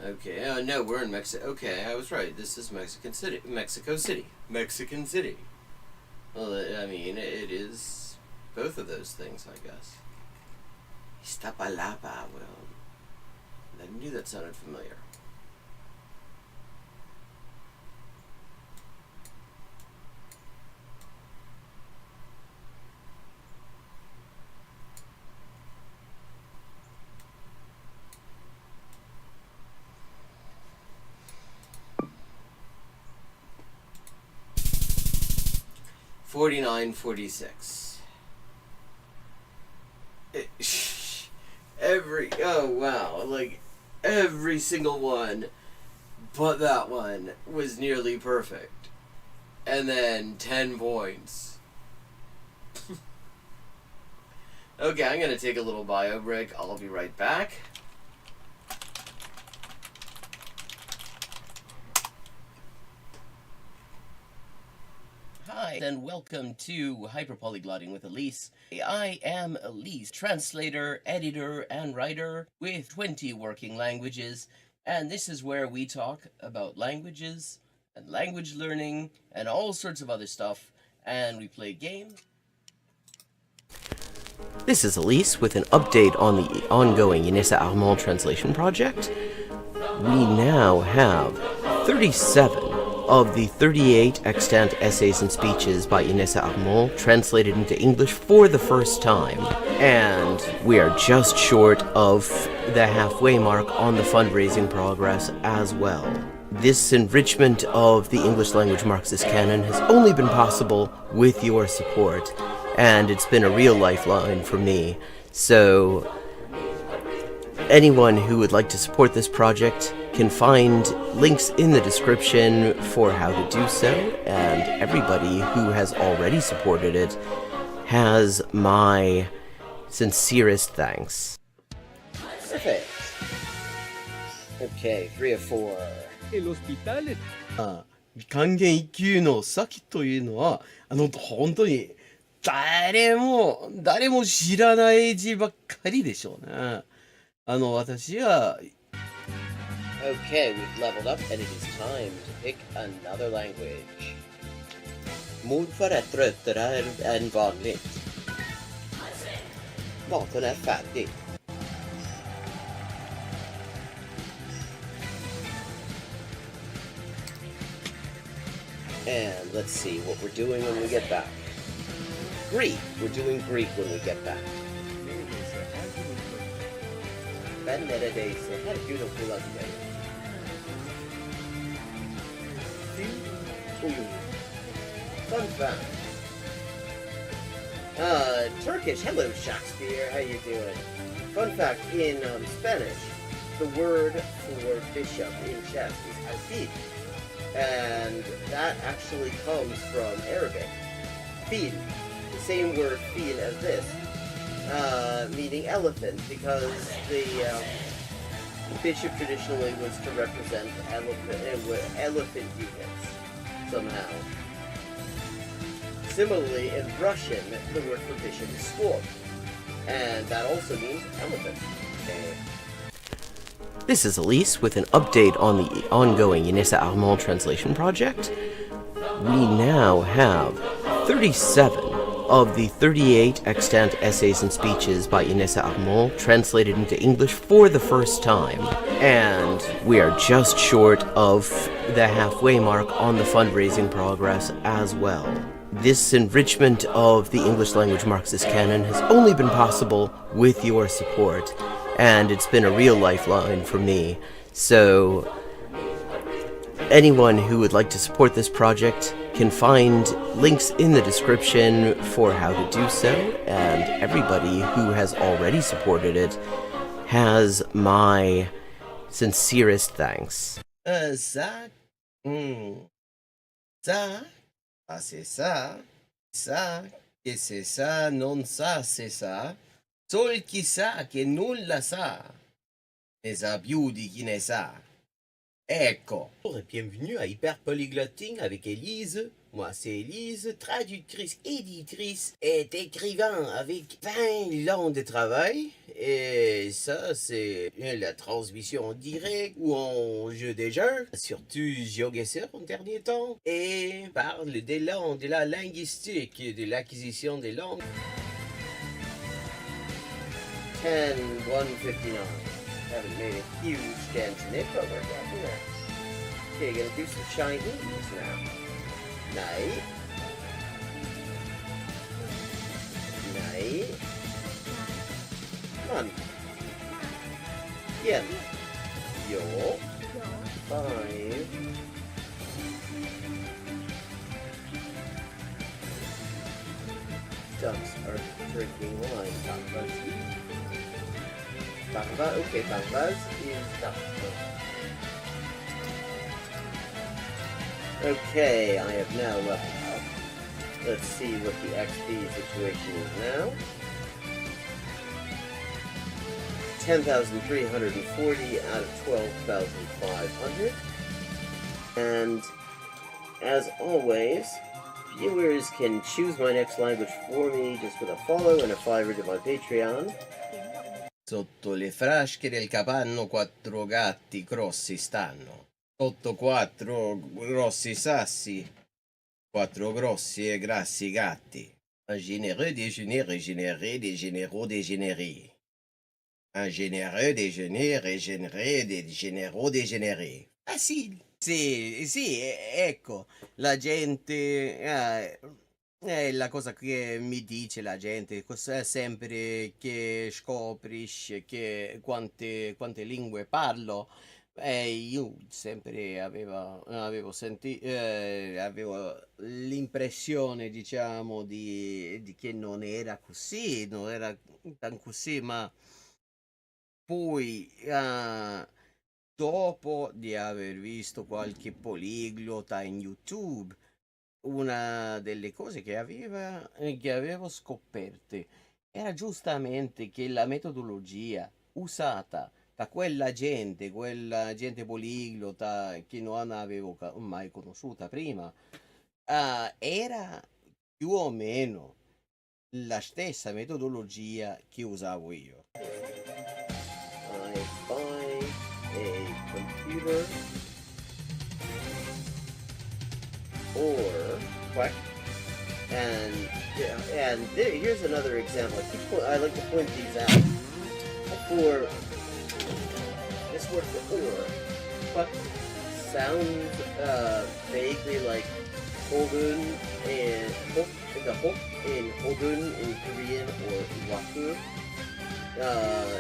C: Okay, no, we're in Mexico. Okay, I was right. This is Mexican City. Mexico City. Mexican City. Well, I mean, it is both of those things, I guess. Iztapalapa, well, I knew that sounded familiar. $49.46. Oh wow, like every single one but that one was nearly perfect. And then 10 points. Okay, I'm gonna take a little bio break. I'll be right back. Hi, and welcome to Hyperpolyglotting with Elise. I am Elise, translator, editor, and writer with 20 working languages, and this is where we talk about languages and language learning and all sorts of other stuff, and we play games.
A: This is Elise with an update on the ongoing Inessa Armand translation project. We now have 37 of the 38 extant essays and speeches by Inessa Armand translated into English for the first time. And we are just short of the halfway mark on the fundraising progress as well. This enrichment of the English language Marxist canon has only been possible with your support, and it's been a real lifeline for me. So anyone who would like to support this project can find links in the description for how to do so, and everybody who has already supported it has my sincerest thanks.
C: Perfect. Okay, 3 of 4.
F: El hospital.
C: 還元一級の先というのは、本当に誰も知らない字ばっかりでしょうね。私は Okay, we've leveled up and it is time to pick another language. Mordförrättare än vanligt. Maten är färdig. And let's see what we're doing when we get back. Greek. We're doing Greek when we get back. Ben neredeyse her gün okula giderim. Fun fact. Turkish. Hello, Shakespeare. How you doing? Fun fact, in Spanish, the word for bishop in chess is alfil. And that actually comes from Arabic. Fil. The same word fil as this. Meaning elephant, because the bishop traditionally was to represent elephant units somehow. Similarly, in Russian, the word for bishop is sword, and that also means elephant. Okay.
A: This is Elise with an update on the ongoing Inessa Armand translation project. we now have 37 of the 38 extant essays and speeches by Inessa Armand translated into English for the first time. And we are just short of the halfway mark on the fundraising progress as well. This enrichment of the English language Marxist canon has only been possible with your support, and it's been a real lifeline for me. So anyone who would like to support this project can find links in the description for how to do so, and everybody who has already supported it has my sincerest thanks.
C: Ça, ça, c'est ça, que c'est ça, non ça, c'est ça, sol chi sa che nulla sa, ne sa più di chi ne sa. Ecco. Bonjour et bienvenue à Hyperpolyglotting avec Élise. Moi, c'est Élise, traductrice, éditrice et écrivain avec 20 ans de travail. Et ça, c'est la transmission en direct ou en jeu des jeux, surtout GeoGuessr en dernier temps. Et parle des langues, de la linguistique, de l'acquisition des langues. 10-159. Haven't made a huge dent in it, but we're getting there. Okay, gonna do some Chinese now. Night. Night. Month. Yen. Yo. 5. Ducks are drinking wine. Bangba, okay, Bangbaz is duck. Okay, I have now leveled up. Let's see what the XP situation is now. 10,340 out of 12,500. And as always, viewers can choose my next language for me just with a follow and a $5 to my Patreon. Sotto le frasche del capanno 4 gatti grossi stanno. Sotto 4 grossi sassi, 4 grossi e grassi gatti. Un généreux déjeuner régénéré des généraux dégénérés. Un généreux déjeuner régénéré des généraux dégénérés. Facile. Sì, ecco, la gente... è la cosa che mi dice la gente, sempre che scoprisce che quante lingue parlo. Io sempre avevo l'impressione, diciamo, di che non era così, non era tan così, ma poi dopo di aver visto qualche poliglota in YouTube, una delle cose che avevo scoperte era giustamente che la metodologia usata da quella gente poliglota che non avevo mai conosciuta prima, era più o meno la stessa metodologia che usavo io. I buy a computer or what? Here's another example. I like to point these out. For this word for or, what sounds vaguely like Hogun and the Hok in Hogun in Korean or Waku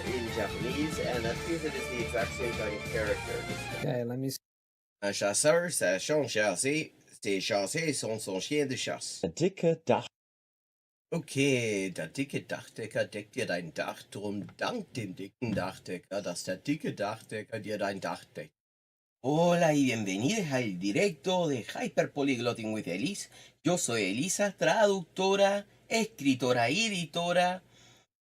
C: in Japanese, and that means it is the exact same kind of character.
B: Okay, let me see.
C: Un chasseur, ça son chassé. Ses chassés sont son chien de chasse.
G: Der dicke Dach.
C: Okay, der dicke Dachdecker deckt dir dein Dach, drum dank dem dicken Dachdecker, dass der dicke Dachdecker dir dein Dach deckt. Hola y bienvenidos al directo de Hyperpolyglotting with Elise. Yo soy Elisa, traductora, escritora, editora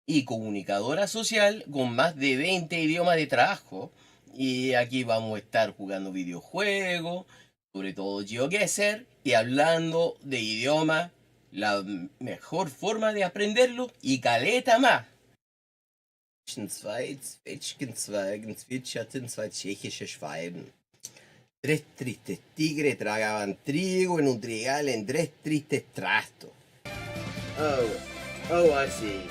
C: y comunicadora social con más de 20 idiomas de trabajo. Y aquí vamos a estar jugando videojuegos, sobre todo GeoGuessr, y hablando de idioma, la mejor forma de aprenderlo y caleta más. Zwei Zwetschgenzweigen zwitscherten zwei tschechische Schwalben. Tres tristes tigres tragaban trigo en un trigal en tres tristes trastos. Oh, I see.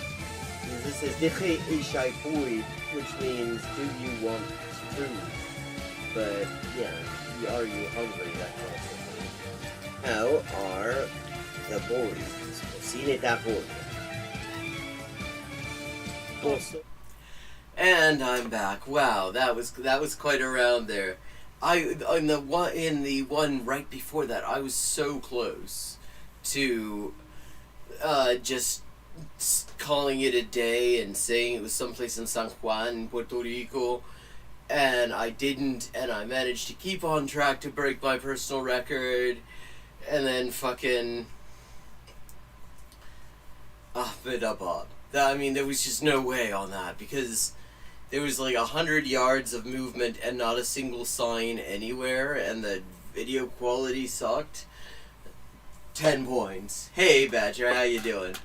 C: This is Dije Ishai Pui, which means, do you want food? But, yeah, are you hungry? That kind of thing. How are the boys? Cine tapón. Also. And I'm back. Wow, that was quite a round there. In the one right before that, I was so close to just calling it a day and saying it was someplace in San Juan, Puerto Rico, and I didn't, and I managed to keep on track to break my personal record, and then fucking I mean, there was just no way on that, because there was like 100 yards of movement and not a single sign anywhere, and the video quality sucked. 10 points. Hey, Badger, how you doing?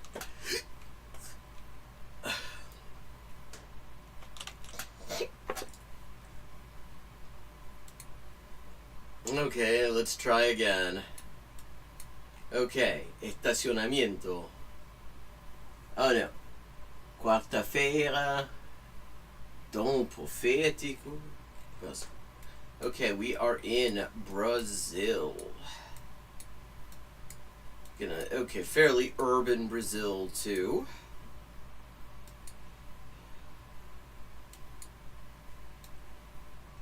C: Okay, let's try again. Okay, estacionamiento. Oh no. Quarta-feira. Dom profético. Okay, we are in Brazil. Okay, fairly urban Brazil too.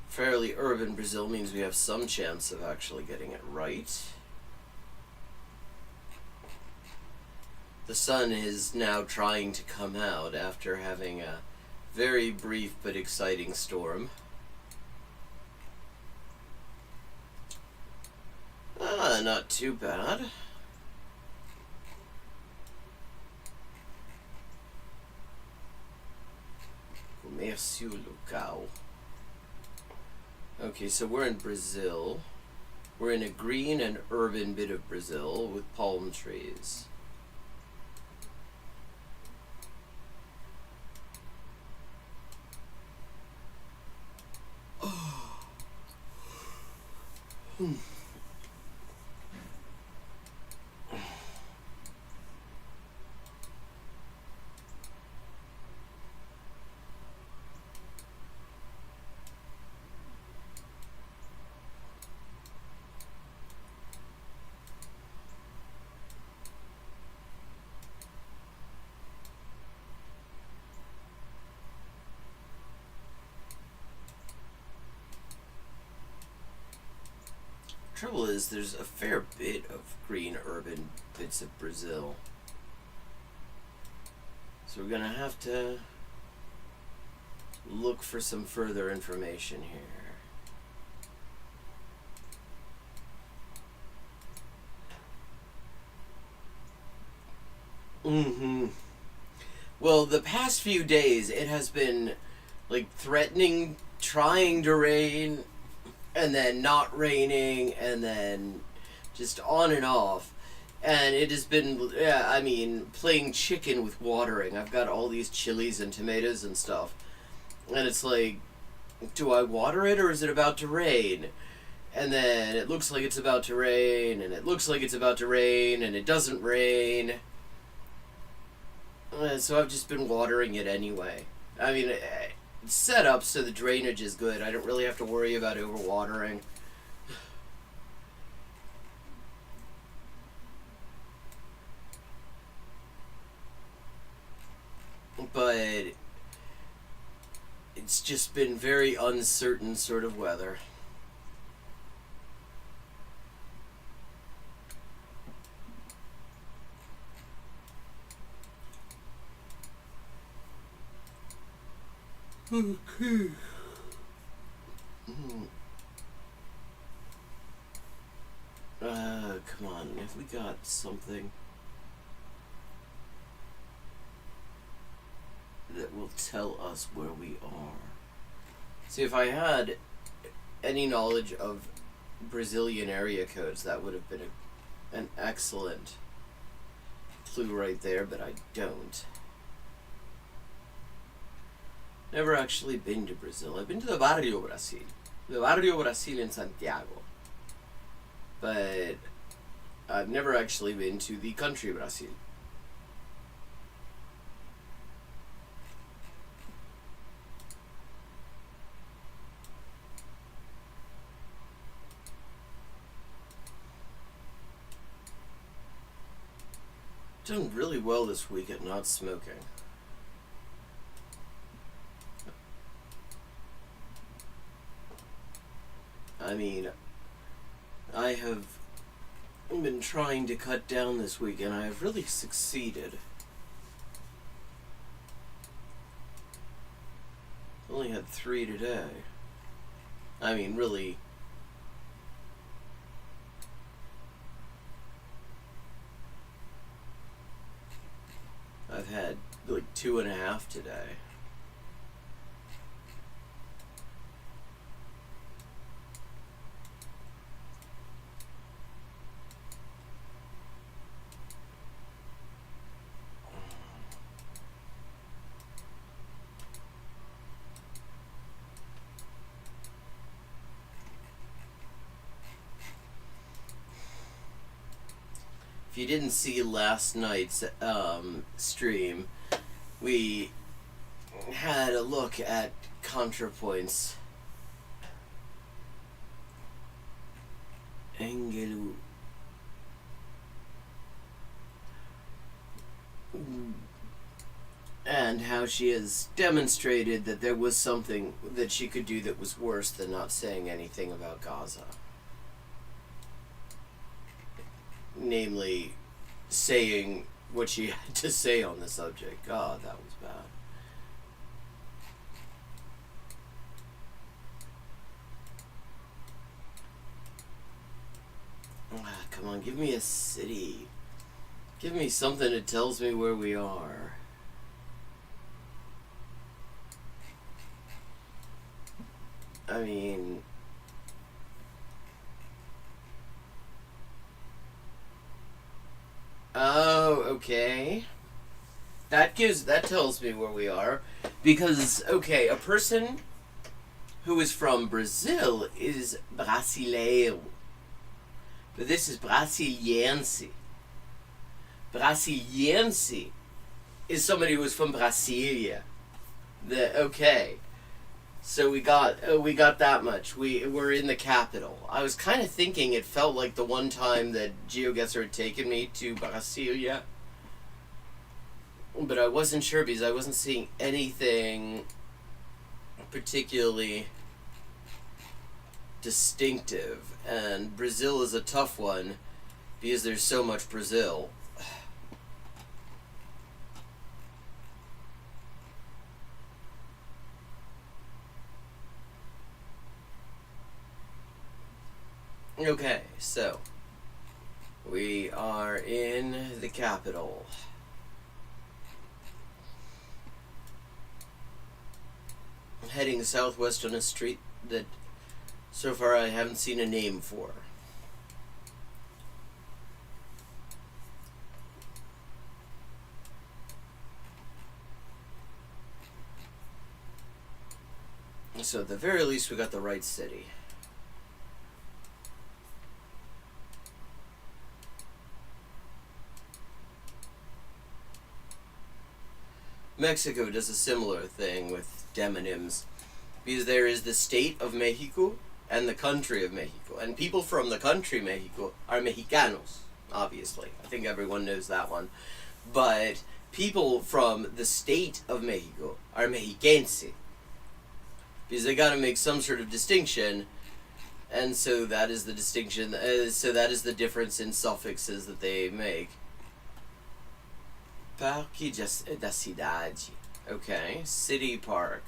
C: Fairly urban Brazil means we have some chance of actually getting it right. The sun is now trying to come out after having a very brief but exciting storm. Not too bad. Comércio local. Okay, so we're in Brazil. We're in a green and urban bit of Brazil with palm trees. Trouble is, there's a fair bit of green urban bits of Brazil. So we're gonna have to look for some further information here. Well, the past few days, it has been, like, threatening, trying to rain, and then not raining, and then just on and off. And it has been, I mean, playing chicken with watering. I've got all these chilies and tomatoes and stuff. And it's like, do I water it or is it about to rain? And then it looks like it's about to rain, and it looks like it's about to rain, and it doesn't rain. So I've just been watering it anyway. I mean, it's set up so the drainage is good. I don't really have to worry about overwatering. But it's just been very uncertain sort of weather. Okay. Come on, have we got something that will tell us where we are? See, if I had any knowledge of Brazilian area codes, that would have been an excellent clue right there, but I don't. Never actually been to Brazil. I've been to the Barrio Brasil.
A: the Barrio Brasil in Santiago. But I've never actually been to the country Brasil. Done really well this week at not smoking. I mean, I have been trying to cut down this week, and I have really succeeded. Only had 3 today. I mean, really. I've had like 2.5 today. If you didn't see last night's stream, we had a look at ContraPoints. Engelu. And how she has demonstrated that there was something that she could do that was worse than not saying anything about Gaza. Namely, saying what she had to say on the subject. God, that was bad. Come on, give me a city. Give me something that tells me where we are. I mean... Oh, okay. That tells me where we are. Because, okay, a person who is from Brazil is brasileiro. But this is brasiliense. Brasiliense is somebody who is from Brasilia. Okay. So we got that much. We're in the capital. I was kind of thinking it felt like the one time that GeoGuessr had taken me to Brasilia, but I wasn't sure because I wasn't seeing anything particularly distinctive, and Brazil is a tough one because there's so much Brazil. Okay, so we are in the capital. I'm heading southwest on a street that so far I haven't seen a name for. So at the very least we got the right city. Mexico does a similar thing with demonyms, because there is the state of Mexico and the country of Mexico, and people from the country Mexico are Mexicanos, obviously. I think everyone knows that one. But people from the state of Mexico are Mexiquense, because they got to make some sort of distinction, and so that is the distinction. So that is the difference in suffixes that they make. Parque da cidade. Okay, city park.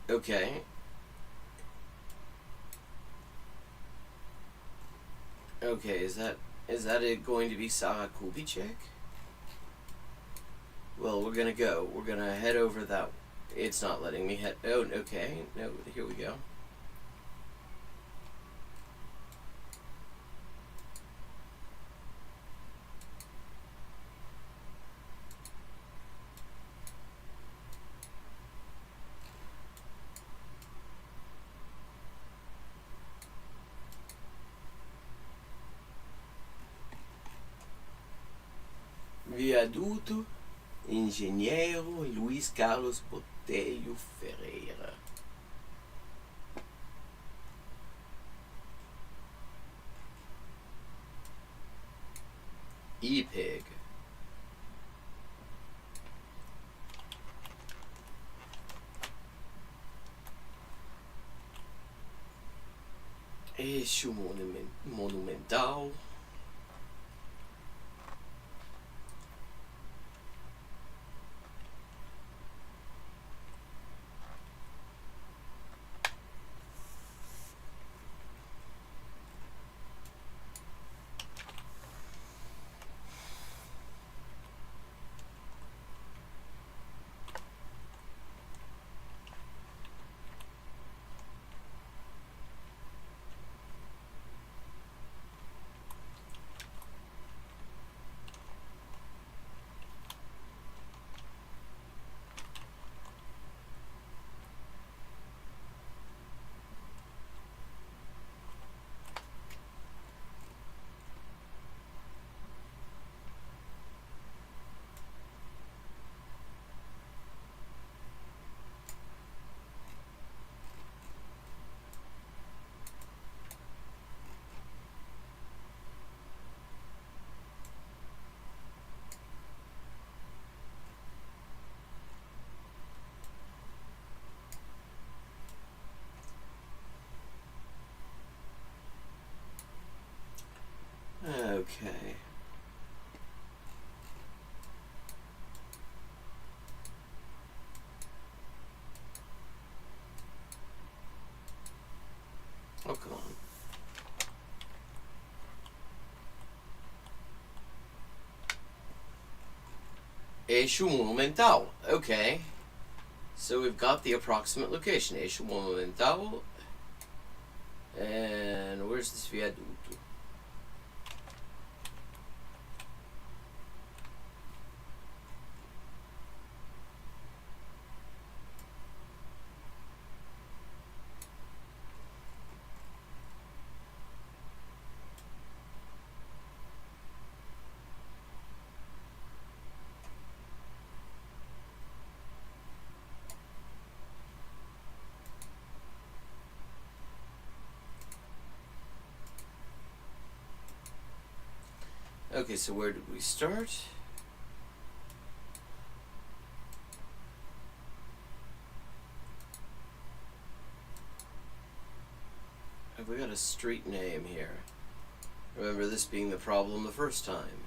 A: Okay. Okay, is that it going to be Sarah Kubitschek? Well, we're gonna head over that. It's not letting me head. Oh, okay. No, here we go. Viaduto Engenheiro Luiz Carlos Botelho Ferreira. E-Pig. Eixo monumental. Okay. Oh, come on. Eixo monumental. Okay. So we've got the approximate location. Eixo monumental. And where's this viaduto? Okay, so where did we start? Have we got a street name here? Remember this being the problem the first time.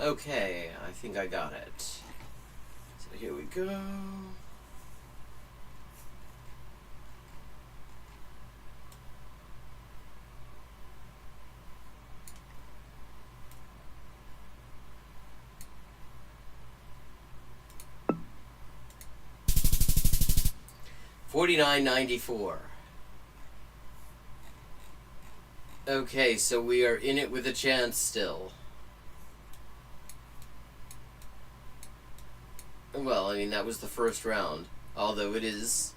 A: Okay, I think I got it. So here we go. $49.94. Okay, so we are in it with a chance still. Well, I mean, that was the first round. Although it is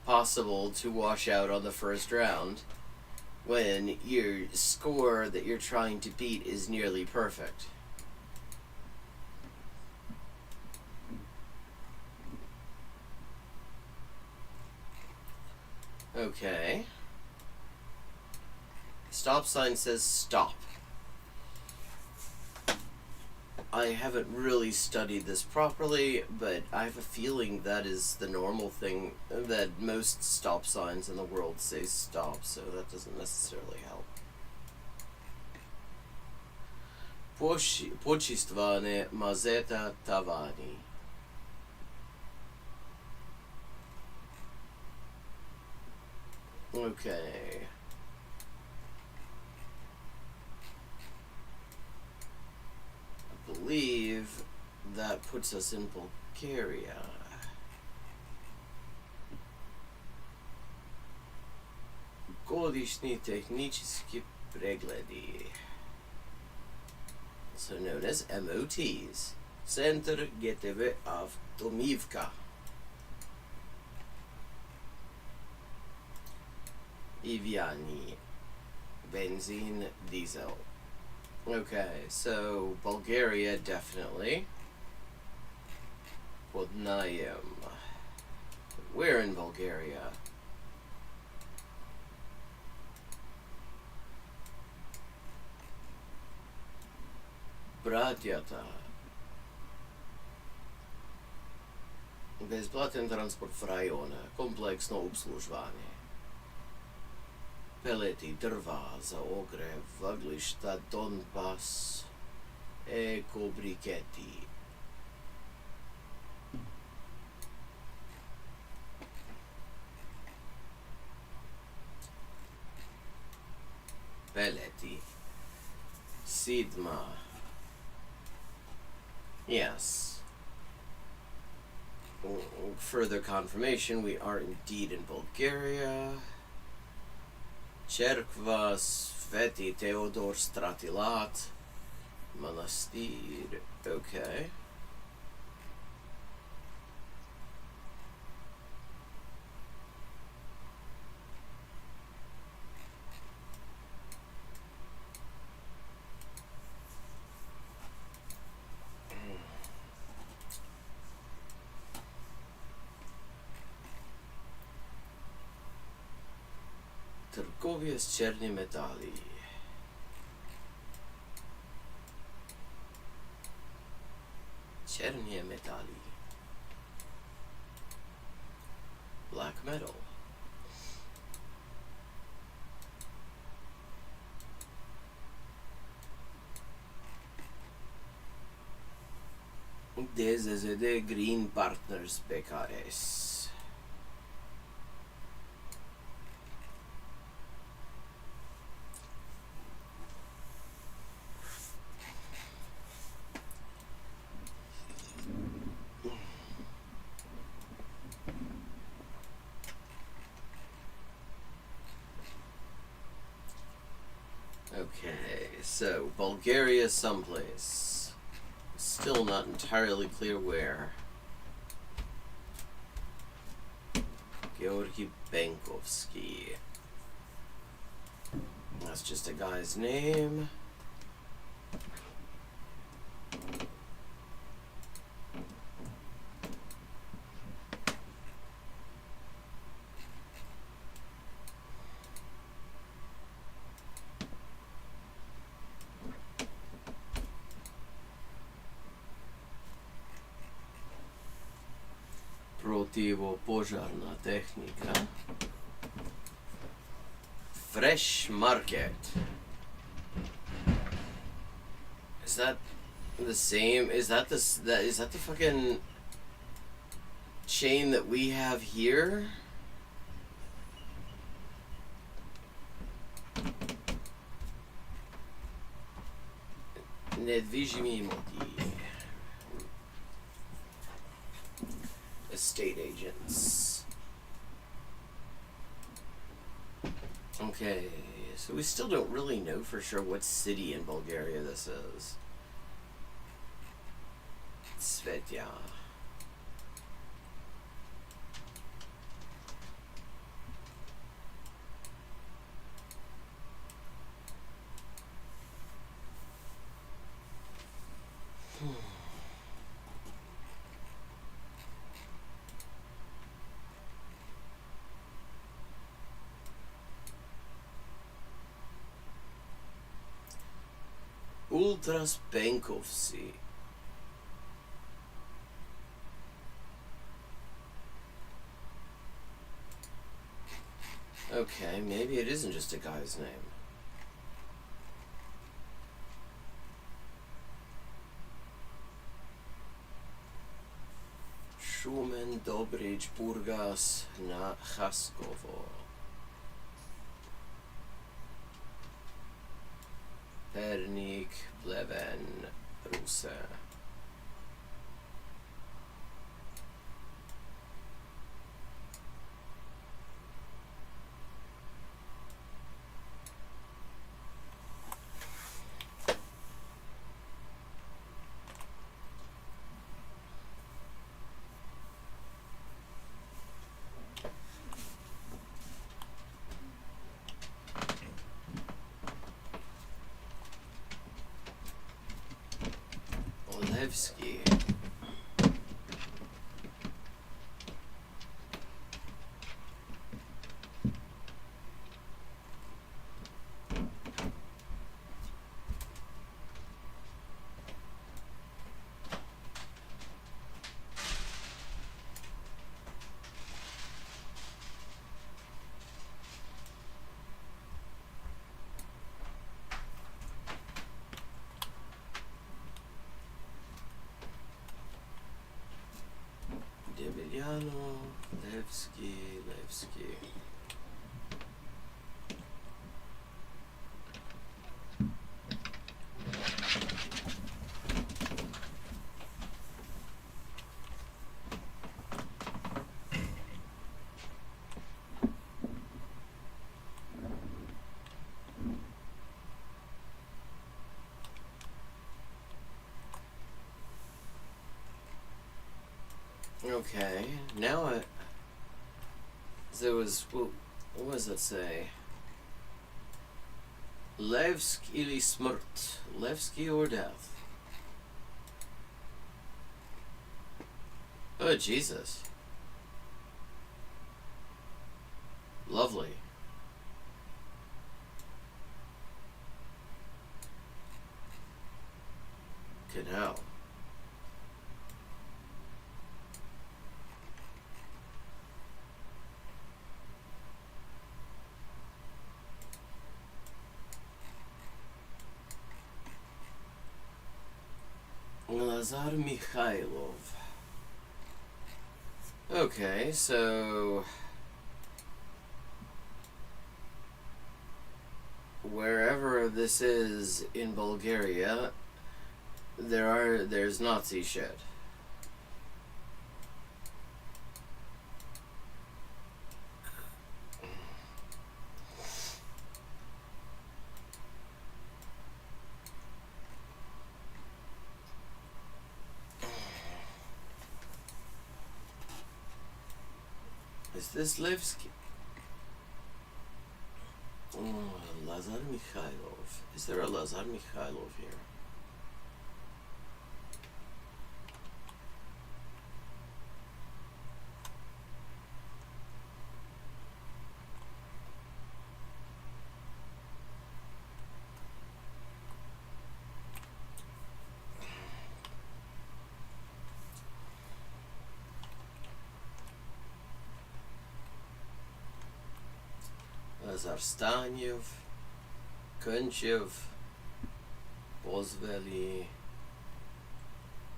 A: possible to wash out on the first round when your score that you're trying to beat is nearly perfect. Okay. Stop sign says stop. I haven't really studied this properly, but I have a feeling that is the normal thing, that most stop signs in the world say stop, so that doesn't necessarily help. Počistvane mazeta tavani. Okay. I believe that puts us in Bulgaria. Godišnji tehnički pregledi, also known as MOTs. Center GTV Avtomivka. Iviani. Benzene, diesel. Okay, so Bulgaria definitely. Podnajem. Where in Bulgaria? Bratjata. Bezplaten transport v rajone, kompleksno obslužovanje. Peleti drva za ogrev, vaglišta, Donbas, ekobriketi. Peleti. Sidma. Yes. Further confirmation, we are indeed in Bulgaria. Cerkva Sveti Theodor Stratilat. Manastir. Okay. Trgovje s črni metali. Črnje metali. Black metal. DZZD Green Partners BKS. Okay, so Bulgaria someplace. Still not entirely clear where. Georgi Benkovsky. That's just a guy's name. Protivopožarna tehnika. Fresh Market. Is that the same? Is that the fucking chain that we have here? Nedvizhimi imoti. Estate agents. Okay, so we still don't really know for sure what city in Bulgaria this is. Svetya. Ultras Benkovsi. Okay, maybe it isn't just a guy's name. Shumen Dobrij Burgas na Chaskovo. Pernik Pleven Rusa. Olewski. Demiliano, Levski. Okay, now there was, well, what does that say? Levski ili smrt. Levski or death. Oh, Jesus. Lovely. Good hell. Lazar Mikhailov. Okay, so wherever this is in Bulgaria, there's Nazi shit. Is this Levski? Oh, Lazar Mikhailov. Is there a Lazar Mikhailov here? Zarstaniev, Kunchev, Bozveli,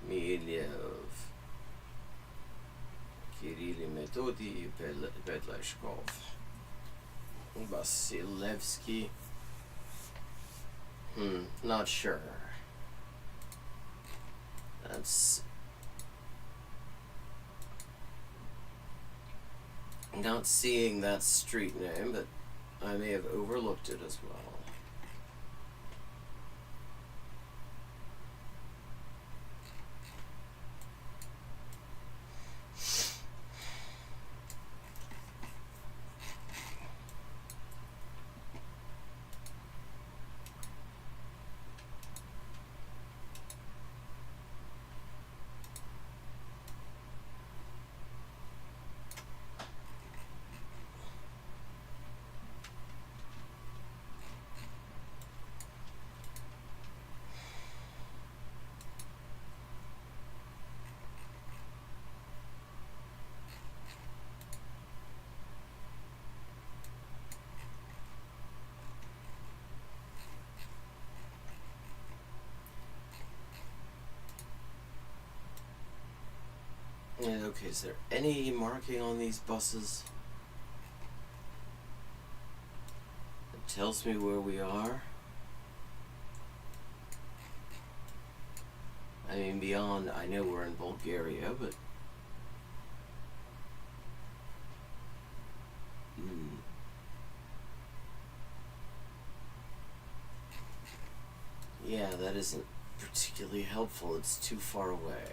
A: Milyev, Kirili Metodi, Bedleshkov, Vasilevsky. Not sure. That's not seeing that street name, but I may have overlooked it as well. Okay, is there any marking on these buses? It tells me where we are. I mean, beyond, I know we're in Bulgaria, but... Yeah, that isn't particularly helpful. It's too far away.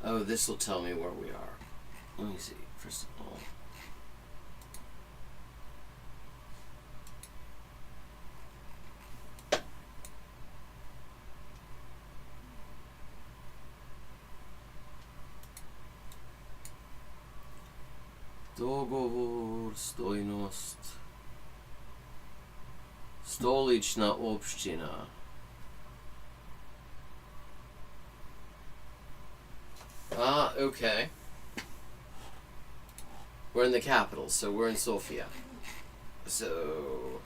A: Oh, this will tell me where we are. Let me see, first of all. Dogovor, stojnost. Stolična opština. Ah, okay. We're in the capital, so we're in Sofia. So...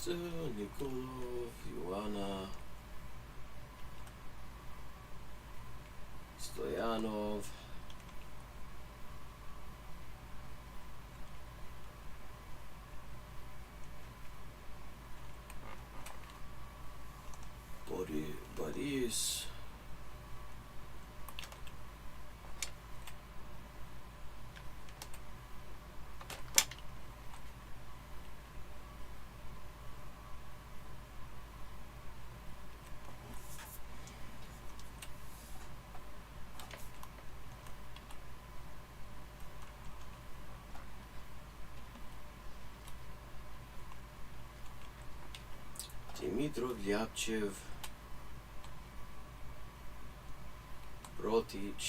A: Nikolov, Ioana, Stoyanov, Boris, Dimitrov, Lyapchev, Brotic,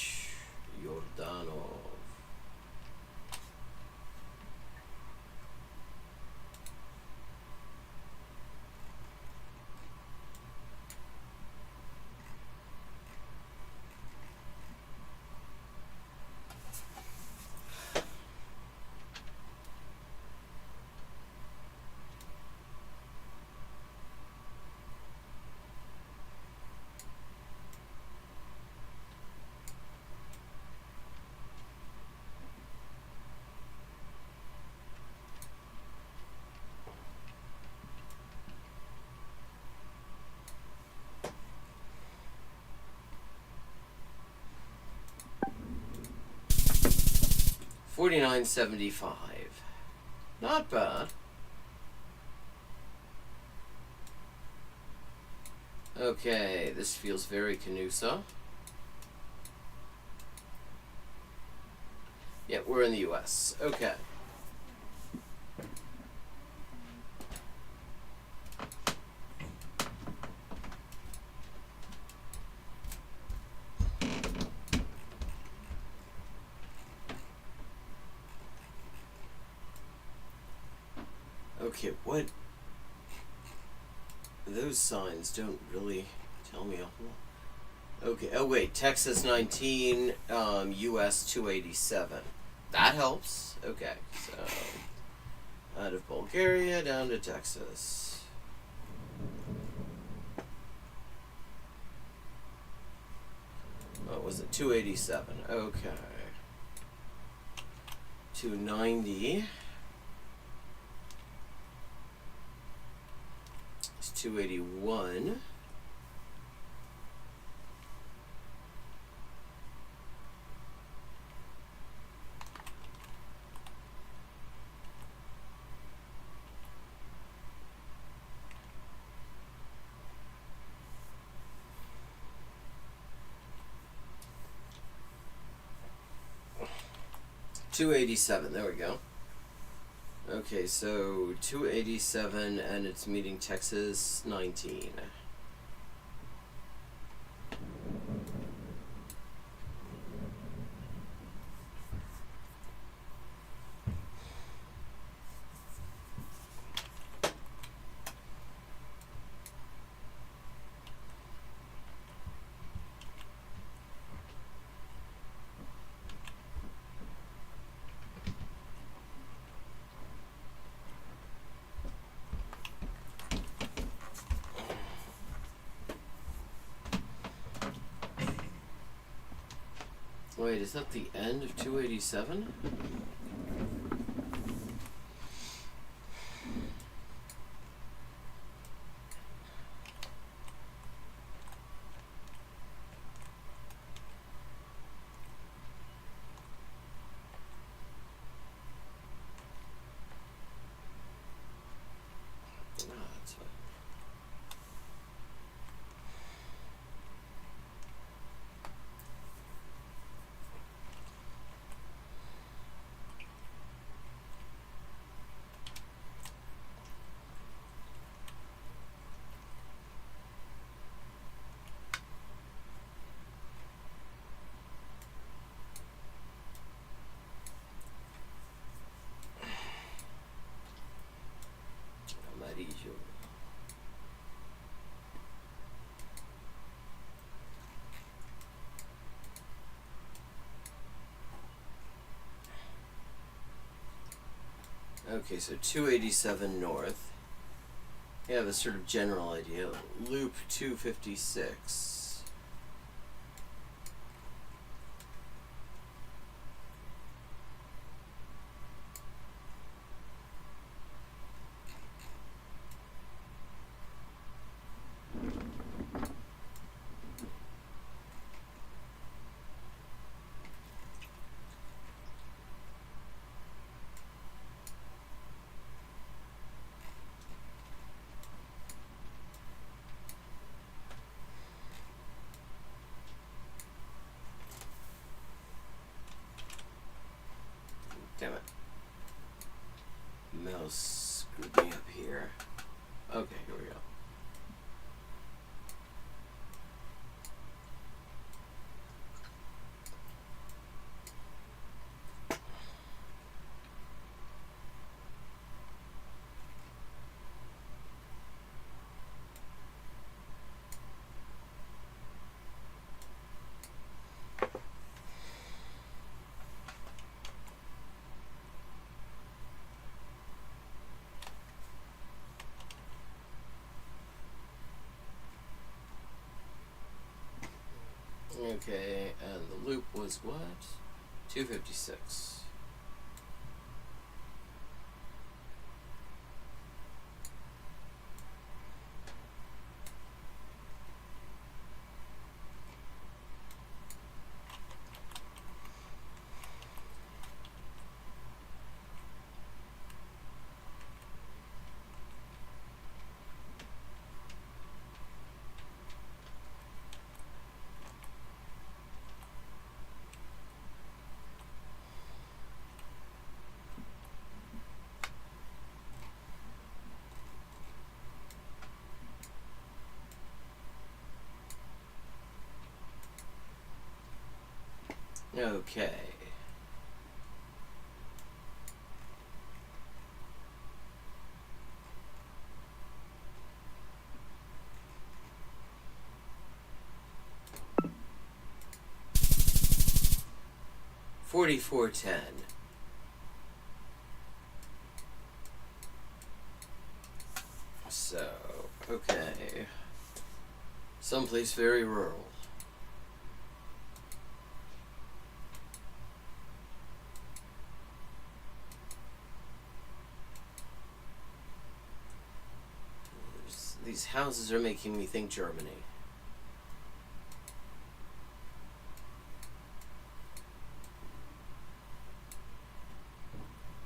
A: Yordanov. $49.75. Not bad. Okay, this feels very Canusa. Yeah, we're in the US. Okay. Okay, what? Those signs don't really tell me a whole... Okay, oh wait, Texas 19, US 287. That helps. Okay, so out of Bulgaria down to Texas. was it? 287. Okay. 290 is 281. $287, there we go. Okay, so 287 and it's meeting Texas 19. Wait, is that the end of 287? That's fine. Amarillo. Okay, so 287 north. You have a sort of general idea. Loop 256. Damn it. Mouse screwed me up here. Okay, here we go. Okay, and the loop was what? 256. Okay. $44.10. So, okay. Someplace very rural. These houses are making me think Germany.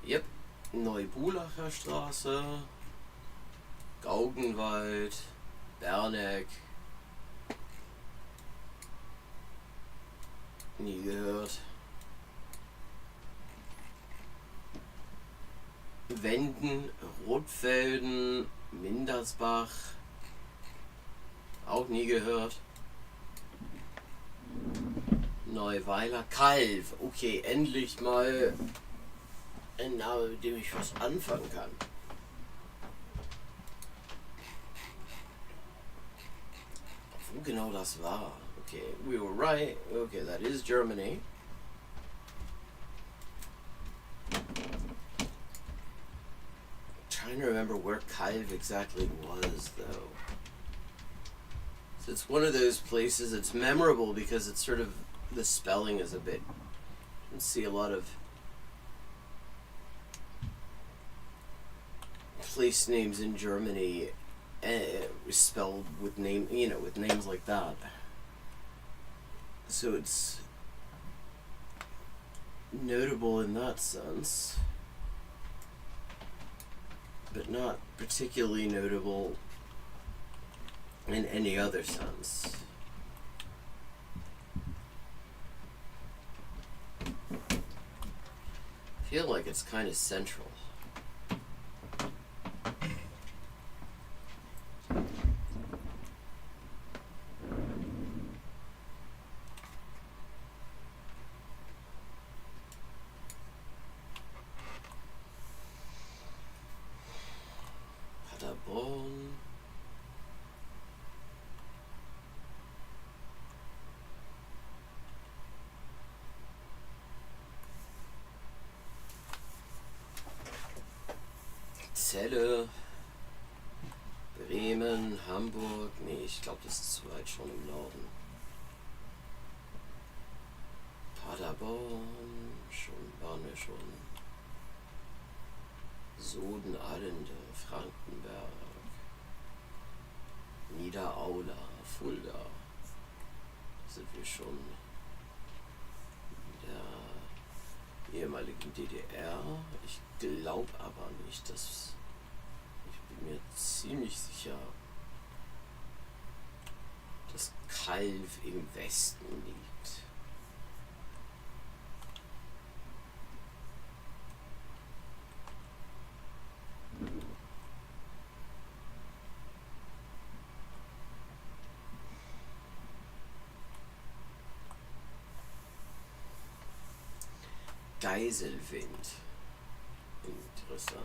A: Yep. Neubulacher Straße, Gaugenwald, Berneck. Nie gehört. Wenden, Rotfelden, Mindersbach. Auch nie gehört. Neuweiler, Kalv. Okay, endlich mal ein Name, mit dem ich was anfangen kann. Wo genau das war? Okay, we were right. Okay, that is Germany. Trying to remember where Kalv exactly was, though. So it's one of those places. It's memorable because it's sort of, the spelling is a bit. You can see a lot of place names in Germany spelled with name, with names like that. So it's notable in that sense, but not particularly notable in any other sense. I feel like it's kind of central. Paderborn. Celle. Bremen, Hamburg. Nee, ich glaube, das ist zu weit schon im Norden. Paderborn, waren wir schon. Soden, Allende, Frankenberg, Niederaula, Fulda. Sind wir schon in der ehemaligen DDR? Ich glaube aber nicht, dass. Ich bin mir ziemlich sicher, dass Kalv im Westen liegt. Geiselwind. Interessant.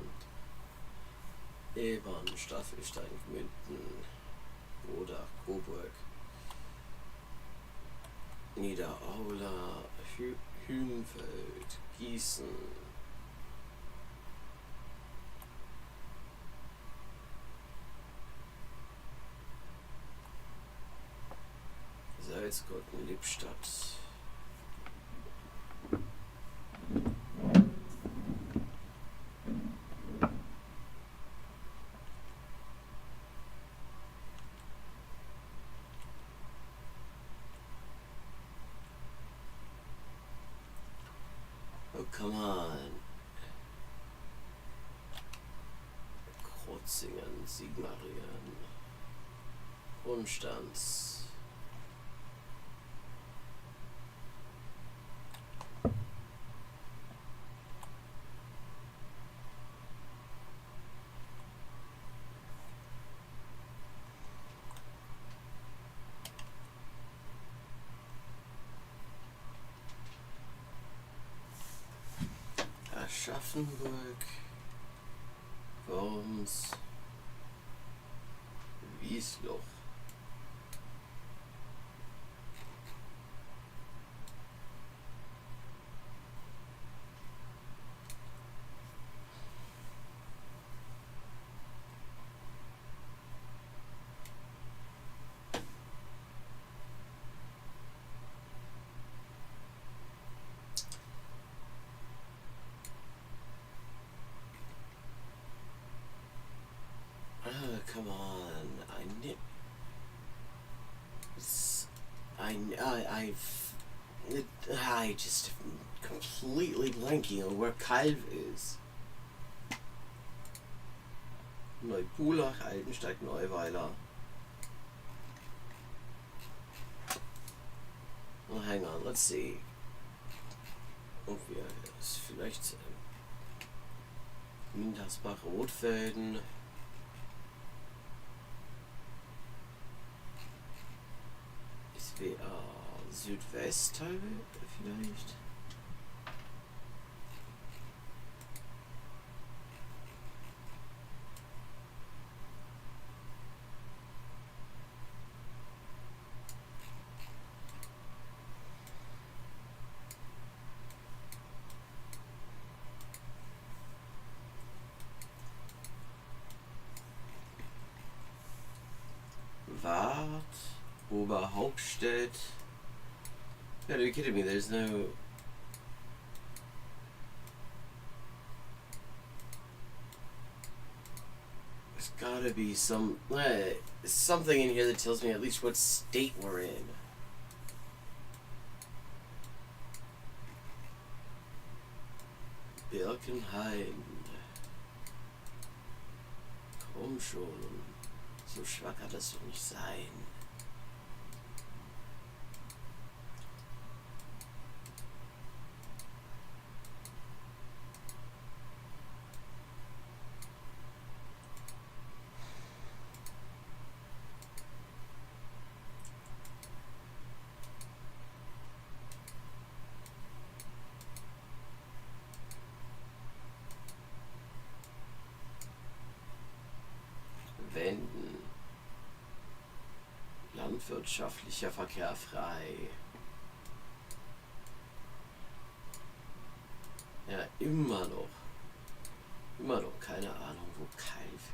A: Ebern, Staffelstein, Münden, Roda, Coburg, Niederaula, Hünfeld, Gießen. Salzgotten, Lippstadt. Oh, come on. Krotzingen, Sigmarien, Konstanz. Aschaffenburg, Worms, Wiesloch. Come on. I just am completely blanking on where Calv is. Neubulach, Altensteig, Neuweiler. Well, hang on, let's see. Ob wir es vielleicht Mindersbach, Rotfelden. Es wäre Südwestteil vielleicht. Wart, Oberhauptstedt. Yeah, are you kidding me? There's no. There's gotta be something in here that tells me at least what state we're in. Birkenhain. Komm schon. So schwach kann das doch nicht sein. Wenden. Landwirtschaftlicher Verkehr frei. Ja, immer noch. Immer noch keine Ahnung, wo Kalf.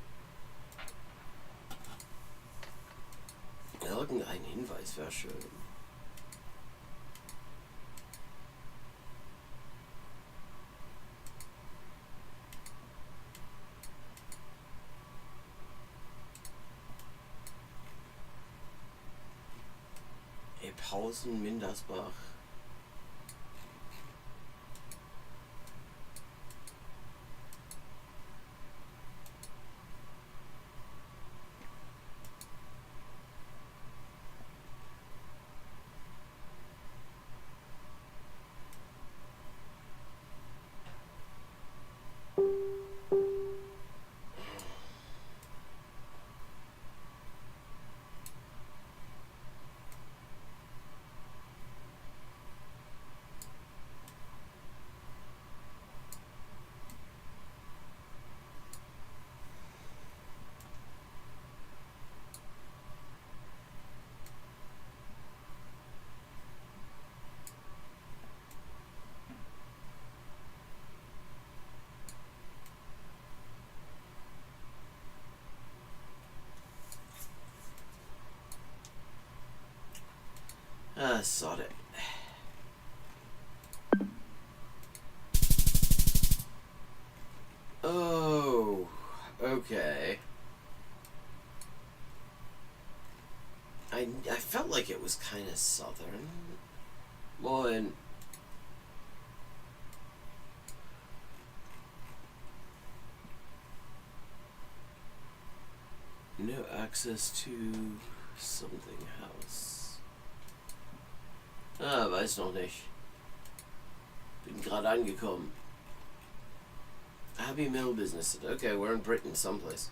A: Irgendein Hinweis wäre schön. Ephausen, Mindersbach. Sod it. Oh, okay. I felt like it was kind of southern. Well, and no access to something house. Ah, weiß noch nicht. Bin gerade angekommen. Abbey Mill Business. Okay, we're in Britain someplace.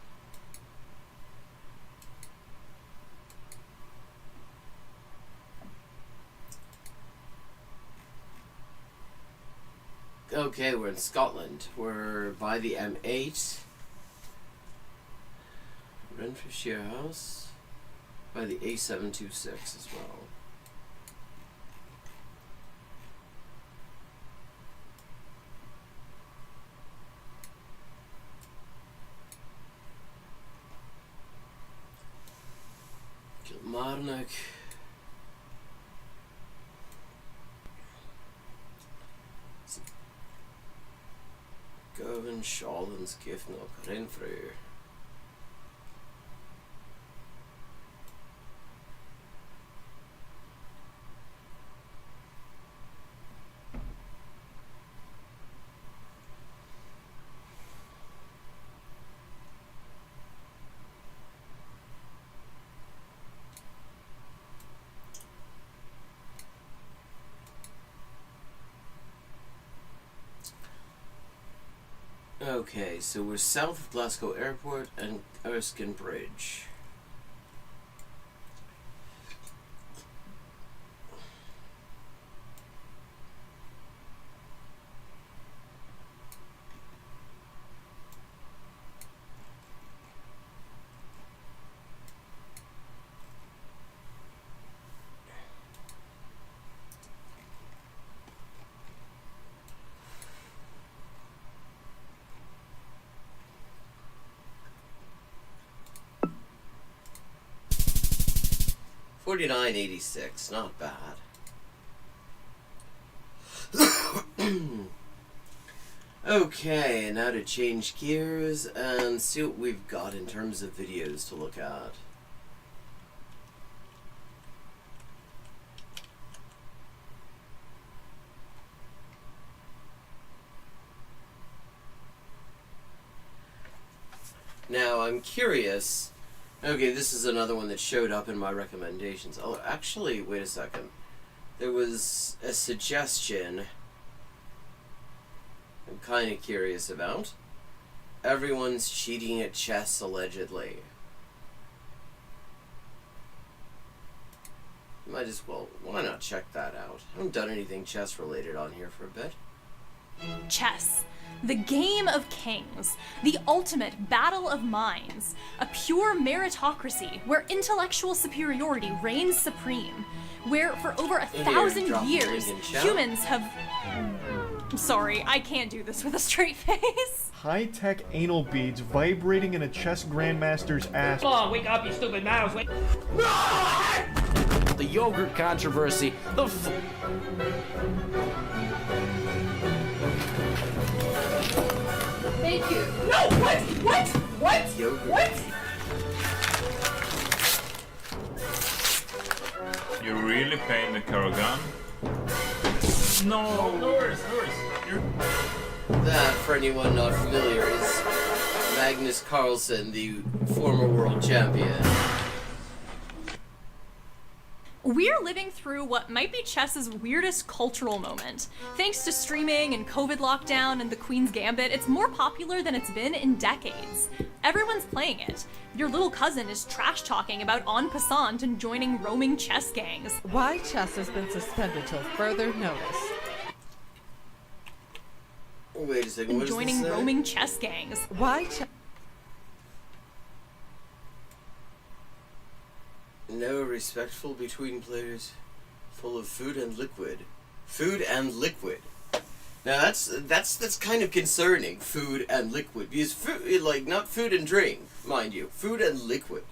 A: Okay, we're in Scotland. We're by the M8. Renfrewshire House. By the A726 as well. Kilmarnock. Govan, Shawlands, Giffnock, Renfrew. Okay, so we're south of Glasgow Airport and Erskine Bridge. $49.86, not bad. Okay, now to change gears and see what we've got in terms of videos to look at. Now, I'm curious. Okay, this is another one that showed up in my recommendations. Oh, actually, wait a second. There was a suggestion I'm kind of curious about. Everyone's cheating at chess, allegedly. Might as well, why not check that out? I haven't done anything chess related on here for a bit.
G: Chess, the game of kings, the ultimate battle of minds, a pure meritocracy where intellectual superiority reigns supreme, where for over 1,000 years humans have... I'm sorry, I can't do this with a straight face.
H: High-tech anal beads vibrating in a chess grandmaster's ass.
F: Oh, wake up, you stupid mouse! Wake.
I: The yogurt controversy.
G: Thank you. No, what?
A: Yogurt.
G: What?
J: You're really playing the Karagan? No! Lures!
A: That, for anyone not familiar, is Magnus Carlsen, the former world champion.
G: We're living through what might be chess's weirdest cultural moment. Thanks to streaming and COVID lockdown and the Queen's Gambit, it's more popular than it's been in decades. Everyone's playing it. Your little cousin is trash talking about en passant and joining roaming chess gangs.
D: Why chess has been suspended till further notice.
A: Wait a second, what
G: And
A: does
G: joining
A: this say?
G: roaming chess gangs.
D: Why chess?
A: No respectful between players, full of food and liquid. Food and liquid. Now that's kind of concerning. Food and liquid, because food, like, not food and drink, mind you. Food and liquid.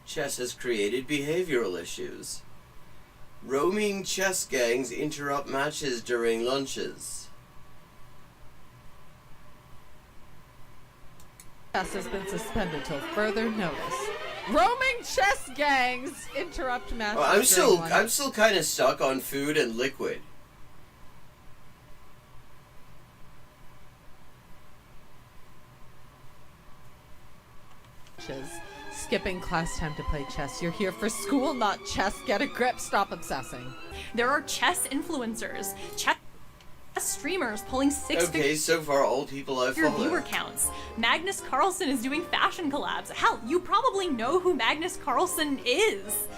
A: Chess has created behavioral issues. Roaming chess gangs interrupt matches during lunches.
D: Chess has been suspended till further notice. Roaming chess gangs interrupt matches.
A: I'm still kind of stuck on food and liquid.
D: Skipping class time to play chess. You're here for school, not chess. Get a grip. Stop obsessing.
G: There are chess influencers, chess streamers pulling six-figure
A: Okay, so far all people I've
G: viewer
A: followed.
G: counts. Magnus Carlsen is doing fashion collabs. Hell, you probably know who Magnus Carlsen is.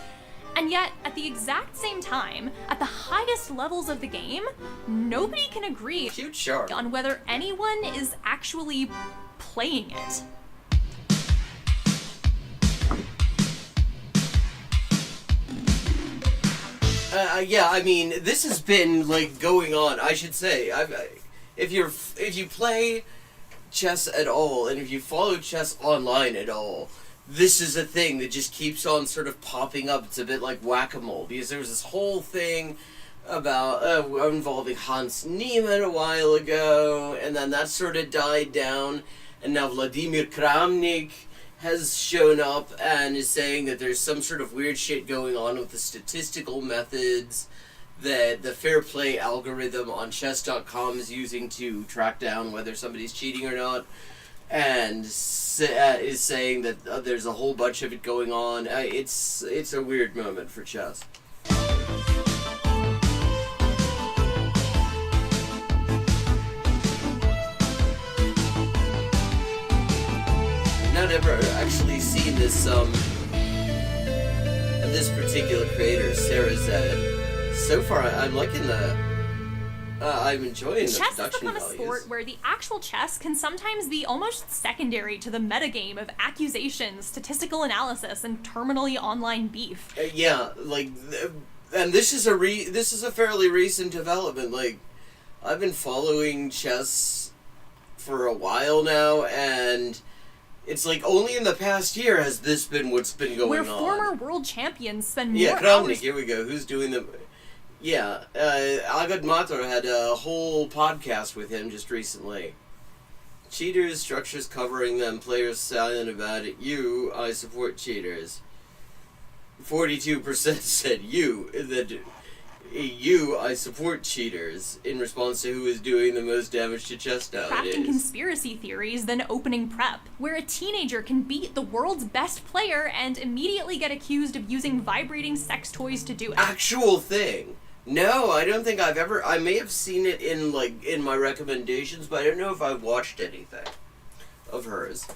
G: And yet, at the exact same time, at the highest levels of the game, nobody can agree
A: Cute shark.
G: on whether anyone is actually playing it.
A: Yeah, I mean, this has been, like, going on. I should say, if you play chess at all, and if you follow chess online at all, this is a thing that just keeps on sort of popping up. It's a bit like whack-a-mole, because there was this whole thing about involving Hans Niemann a while ago, and then that sort of died down, and now Vladimir Kramnik has shown up and is saying that there's some sort of weird shit going on with the statistical methods that the fair play algorithm on chess.com is using to track down whether somebody's cheating or not, and is saying that there's a whole bunch of it going on. It's a weird moment for chess. not ever actually seen this this particular creator, Sarah Zed. So far, I'm liking I'm enjoying the
G: Chess has
A: production
G: become a
A: values.
G: sport where the actual chess can sometimes be almost secondary to the metagame of accusations, statistical analysis, and terminally online beef.
A: Yeah, like, and this is a fairly recent development. Like, I've been following chess for a while now, and it's like only in the past year has this been what's been going
G: Where
A: on.
G: former world champions spend more
A: Yeah,
G: hours...
A: Kramnik, here we go. Who's doing the... Yeah, Agad Matar had a whole podcast with him just recently. Cheaters, structures covering them, players silent about it. I support cheaters. 42% said I support cheaters, in response to who is doing the most damage to chess nowadays.
G: crafting conspiracy theories than opening prep, where a teenager can beat the world's best player and immediately get accused of using vibrating sex toys to do it.
A: Actual thing. No, I don't think I've ever... I may have seen it in my recommendations, but I don't know if I've watched anything of hers.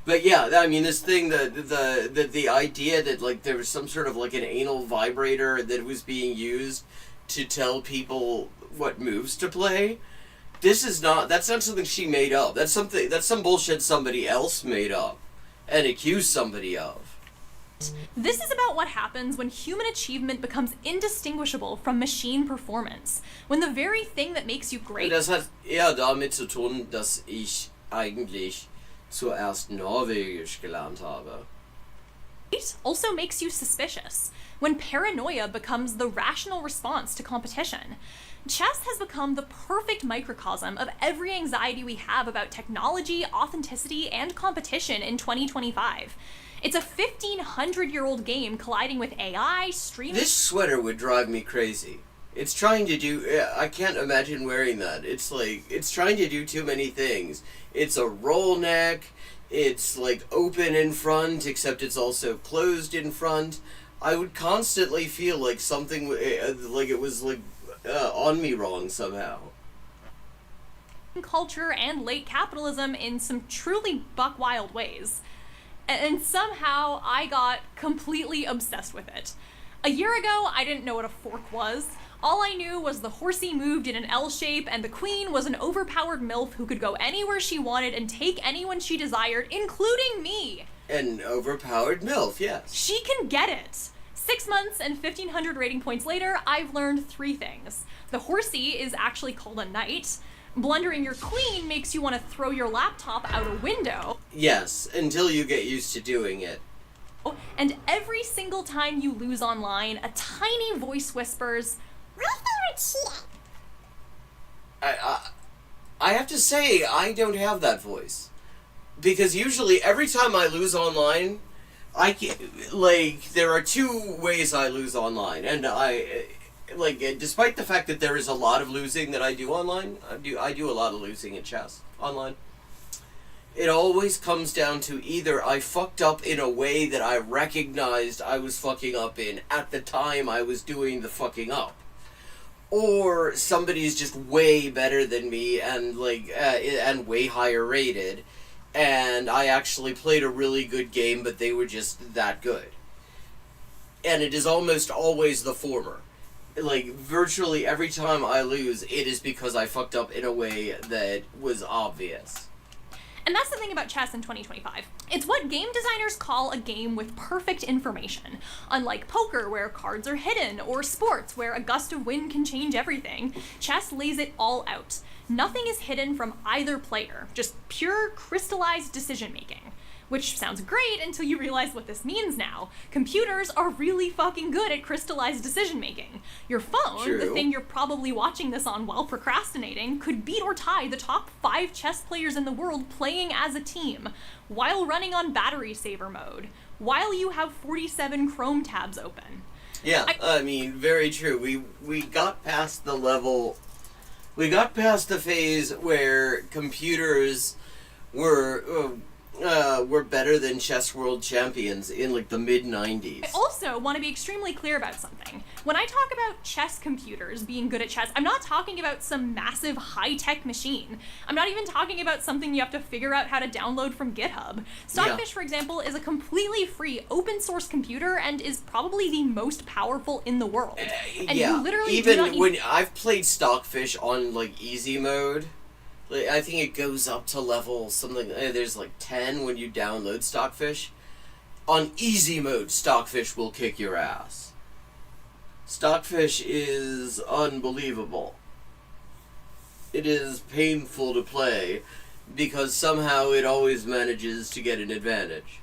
A: But yeah, I mean, this thing, the idea that, like, there was some sort of, like, an anal vibrator that was being used to tell people what moves to play, that's not something she made up. That's some bullshit somebody else made up and accused somebody of.
G: This is about what happens when human achievement becomes indistinguishable from machine performance. When the very thing that makes you great...
A: Das hat eher damit zu tun, dass ich eigentlich zuerst Norwegisch gelernt habe.
G: also makes you suspicious, when paranoia becomes the rational response to competition. Chess has become the perfect microcosm of every anxiety we have about technology, authenticity, and competition in 2025. It's a 1,500-year-old game colliding with AI, streaming...
A: This sweater would drive me crazy. It's trying to do... I can't imagine wearing that. It's like... It's trying to do too many things. It's a roll neck. It's like open in front, except it's also closed in front. I would constantly feel like something... like it was like on me wrong somehow.
G: Culture and late capitalism in some truly buck-wild ways. And somehow I got completely obsessed with it. A year ago, I didn't know what a fork was. All I knew was the horsey moved in an L shape, and the queen was an overpowered MILF who could go anywhere she wanted and take anyone she desired, including me.
A: An overpowered MILF, yes.
G: She can get it. 6 months and 1,500 rating points later, I've learned 3 things. The horsey is actually called a knight. Blundering your queen makes you want to throw your laptop out a window.
A: Yes, until you get used to doing it.
G: And every single time you lose online, a tiny voice whispers, "My favorite shit."
A: I have to say, I don't have that voice. Because usually, every time I lose online, there are 2 ways I lose online. And despite the fact that there is a lot of losing that I do online, I do a lot of losing in chess online. It always comes down to either I fucked up in a way that I recognized I was fucking up in at the time I was doing the fucking up, or somebody's just way better than me and and way higher rated, and I actually played a really good game, but they were just that good. And it is almost always the former. Like, virtually every time I lose, it is because I fucked up in a way that was obvious.
G: And that's the thing about chess in 2025. It's what game designers call a game with perfect information. Unlike poker, where cards are hidden, or sports, where a gust of wind can change everything, chess lays it all out. Nothing is hidden from either player, just pure crystallized decision-making. Which sounds great until you realize what this means now. Computers are really fucking good at crystallized decision-making. Your phone,
A: True.
G: the thing you're probably watching this on while procrastinating, could beat or tie the top 5 chess players in the world playing as a team, while running on battery saver mode, while you have 47 Chrome tabs open.
A: Yeah, I mean, very true. We got past the level... We got past the phase where computers were... were better than chess world champions in like the mid-90s.
G: I also want to be extremely clear about something. When I talk about chess computers being good at chess, I'm not talking about some massive high-tech machine. I'm not even talking about something you have to figure out how to download from GitHub. Stockfish, for example, is a completely free open source computer and is probably the most powerful in the world. And you literally do not
A: even when I've played Stockfish on like easy mode, like, I think it goes up to level something. There's like 10 when you download Stockfish. On easy mode, Stockfish will kick your ass. Stockfish is unbelievable. It is painful to play because somehow it always manages to get an advantage.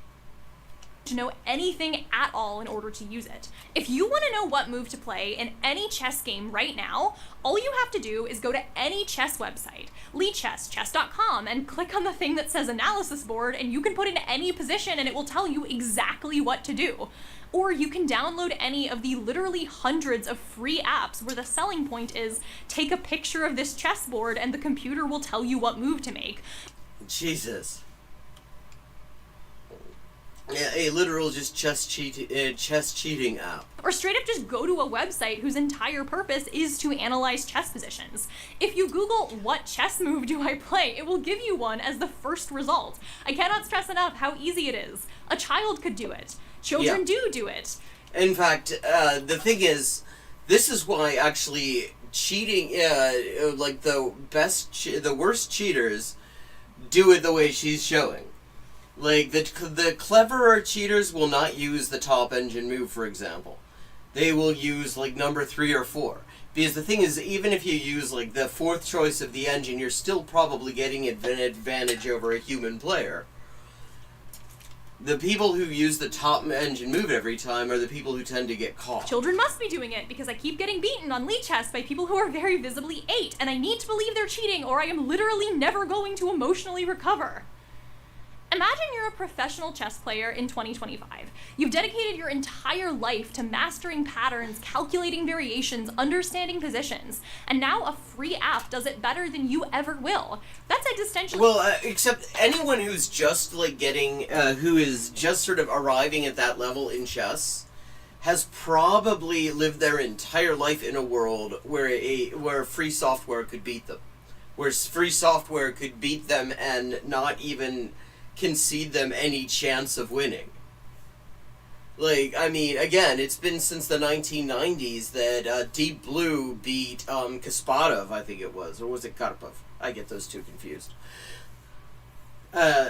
G: to know anything at all in order to use it. If you want to know what move to play in any chess game right now, all you have to do is go to any chess website, Lichess, chess.com, and click on the thing that says analysis board, and you can put in any position and it will tell you exactly what to do. Or you can download any of the literally hundreds of free apps where the selling point is take a picture of this chessboard and the computer will tell you what move to make.
A: Jesus. Yeah, a literal just chess cheating app.
G: Or straight up just go to a website whose entire purpose is to analyze chess positions. If you Google, what chess move do I play, it will give you one as the first result. I cannot stress enough how easy it is. A child could do it. Children do it.
A: In fact, the thing is, this is why actually cheating, like the worst cheaters do it the way she's showing. Like, the cleverer cheaters will not use the top engine move, for example. They will use, like, number 3 or 4. Because the thing is, even if you use, like, the 4th choice of the engine, you're still probably getting an advantage over a human player. The people who use the top engine move every time are the people who tend to get caught.
G: Children must be doing it, because I keep getting beaten on Lichess by people who are very visibly 8, and I need to believe they're cheating, or I am literally never going to emotionally recover. Imagine you're a professional chess player in 2025. You've dedicated your entire life to mastering patterns, calculating variations, understanding positions, and now a free app does it better than you ever will. That's existential.
A: Well, except anyone who's just, like, who is just sort of arriving at that level in chess has probably lived their entire life in a world where free software could beat them. Where free software could beat them and not even concede them any chance of winning. Like, I mean, again, it's been since the 1990s that Deep Blue beat Kasparov, I think it was, or was it Karpov? I get those two confused.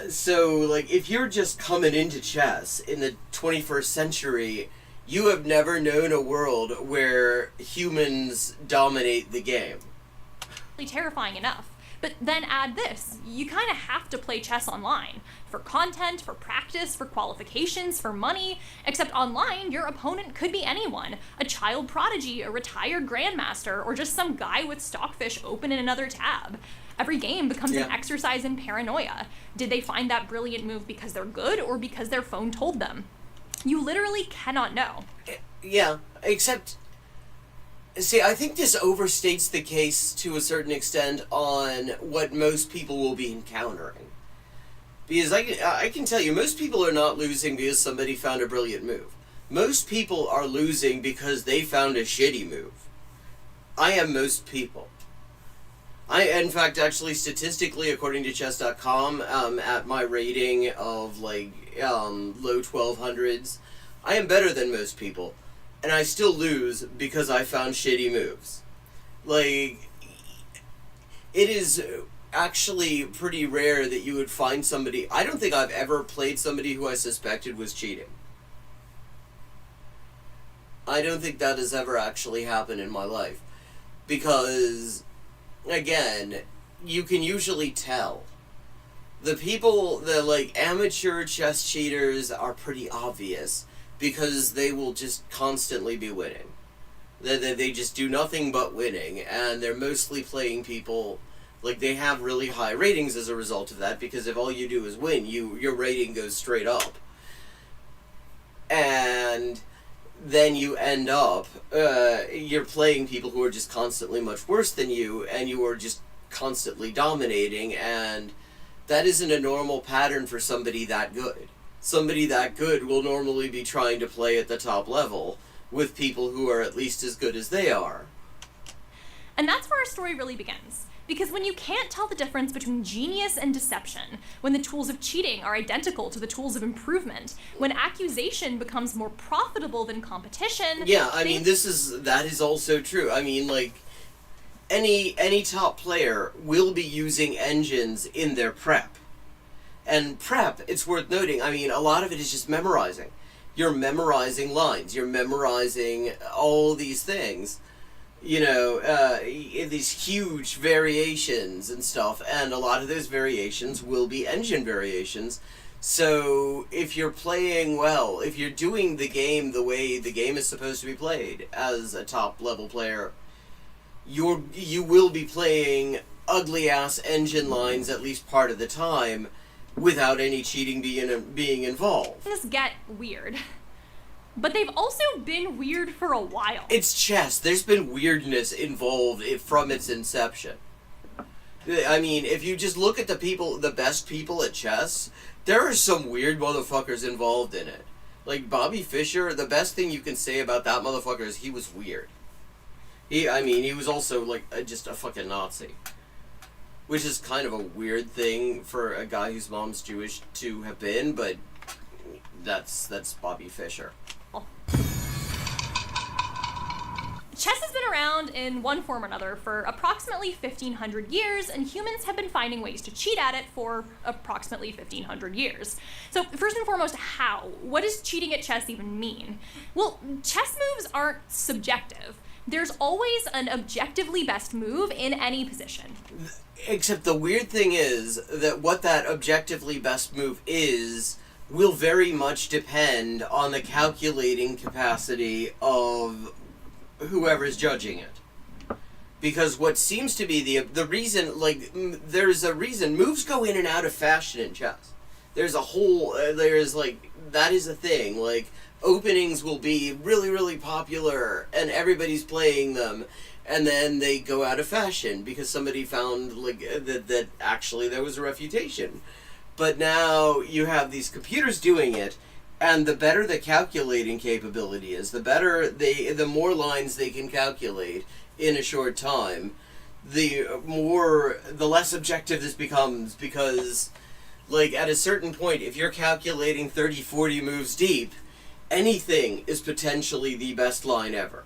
A: So, like, if you're just coming into chess in the 21st century, you have never known a world where humans dominate the game.
G: Terrifying enough. But then add this, you kind of have to play chess online. For content, for practice, for qualifications, for money. Except online, your opponent could be anyone. A child prodigy, a retired grandmaster, or just some guy with Stockfish open in another tab. Every game becomes an exercise in paranoia. Did they find that brilliant move because they're good, or because their phone told them? You literally cannot know.
A: Yeah, except... See, I think this overstates the case to a certain extent on what most people will be encountering. Because I can tell you, most people are not losing because somebody found a brilliant move. Most people are losing because they found a shitty move. I am most people. In fact, actually, statistically, according to chess.com, at my rating of, like, low 1200s, I am better than most people. And I still lose because I found shitty moves. Like, it is actually pretty rare that you would find somebody... I don't think I've ever played somebody who I suspected was cheating. I don't think that has ever actually happened in my life. Because, again, you can usually tell. The people, the, like, amateur chess cheaters are pretty obvious. Because they will just constantly be winning. They just do nothing but winning, and they're mostly playing people, like, they have really high ratings as a result of that, because if all you do is win, your rating goes straight up. And then you end up, you're playing people who are just constantly much worse than you, and you are just constantly dominating, and That isn't a normal pattern for somebody that good. Somebody that good will normally be trying to play at the top level with people who are at least as good as they are.
G: And that's where our story really begins. Because when you can't tell the difference between genius and deception, when the tools of cheating are identical to the tools of improvement, when accusation becomes more profitable than competition...
A: Yeah, I mean, that is also true. I mean, like, any top player will be using engines in their prep. And prep, it's worth noting, I mean, a lot of it is just memorizing. You're memorizing lines, you're memorizing all these things. You know, these huge variations and stuff, and a lot of those variations will be engine variations. So if you're playing well, if you're doing the game the way the game is supposed to be played as a top level player, you will be playing ugly ass engine lines at least part of the time without any cheating being involved.
G: Things get weird. But they've also been weird for a while.
A: It's chess. There's been weirdness involved from its inception. I mean, if you just look at the best people at chess, there are some weird motherfuckers involved in it. Like Bobby Fischer, the best thing you can say about that motherfucker is he was weird. He was also like just a fucking Nazi. Which is kind of a weird thing for a guy whose mom's Jewish to have been, but that's Bobby Fischer.
G: Chess has been around in one form or another for approximately 1,500 years, and humans have been finding ways to cheat at it for approximately 1,500 years. So first and foremost, how? What does cheating at chess even mean? Well, chess moves aren't subjective. There's always an objectively best move in any position.
A: Except the weird thing is that what that objectively best move is will very much depend on the calculating capacity of whoever's judging it. Because what seems to be the reason, like, there's a reason moves go in and out of fashion in chess. There's a whole, that is a thing, like, openings will be really, really popular and everybody's playing them, and then they go out of fashion because somebody found, like, that actually there was a refutation. But now you have these computers doing it, and the better the calculating capability is, the more lines they can calculate in a short time, the less objective this becomes, because, like, at a certain point, if you're calculating 30, 40 moves deep, anything is potentially the best line ever.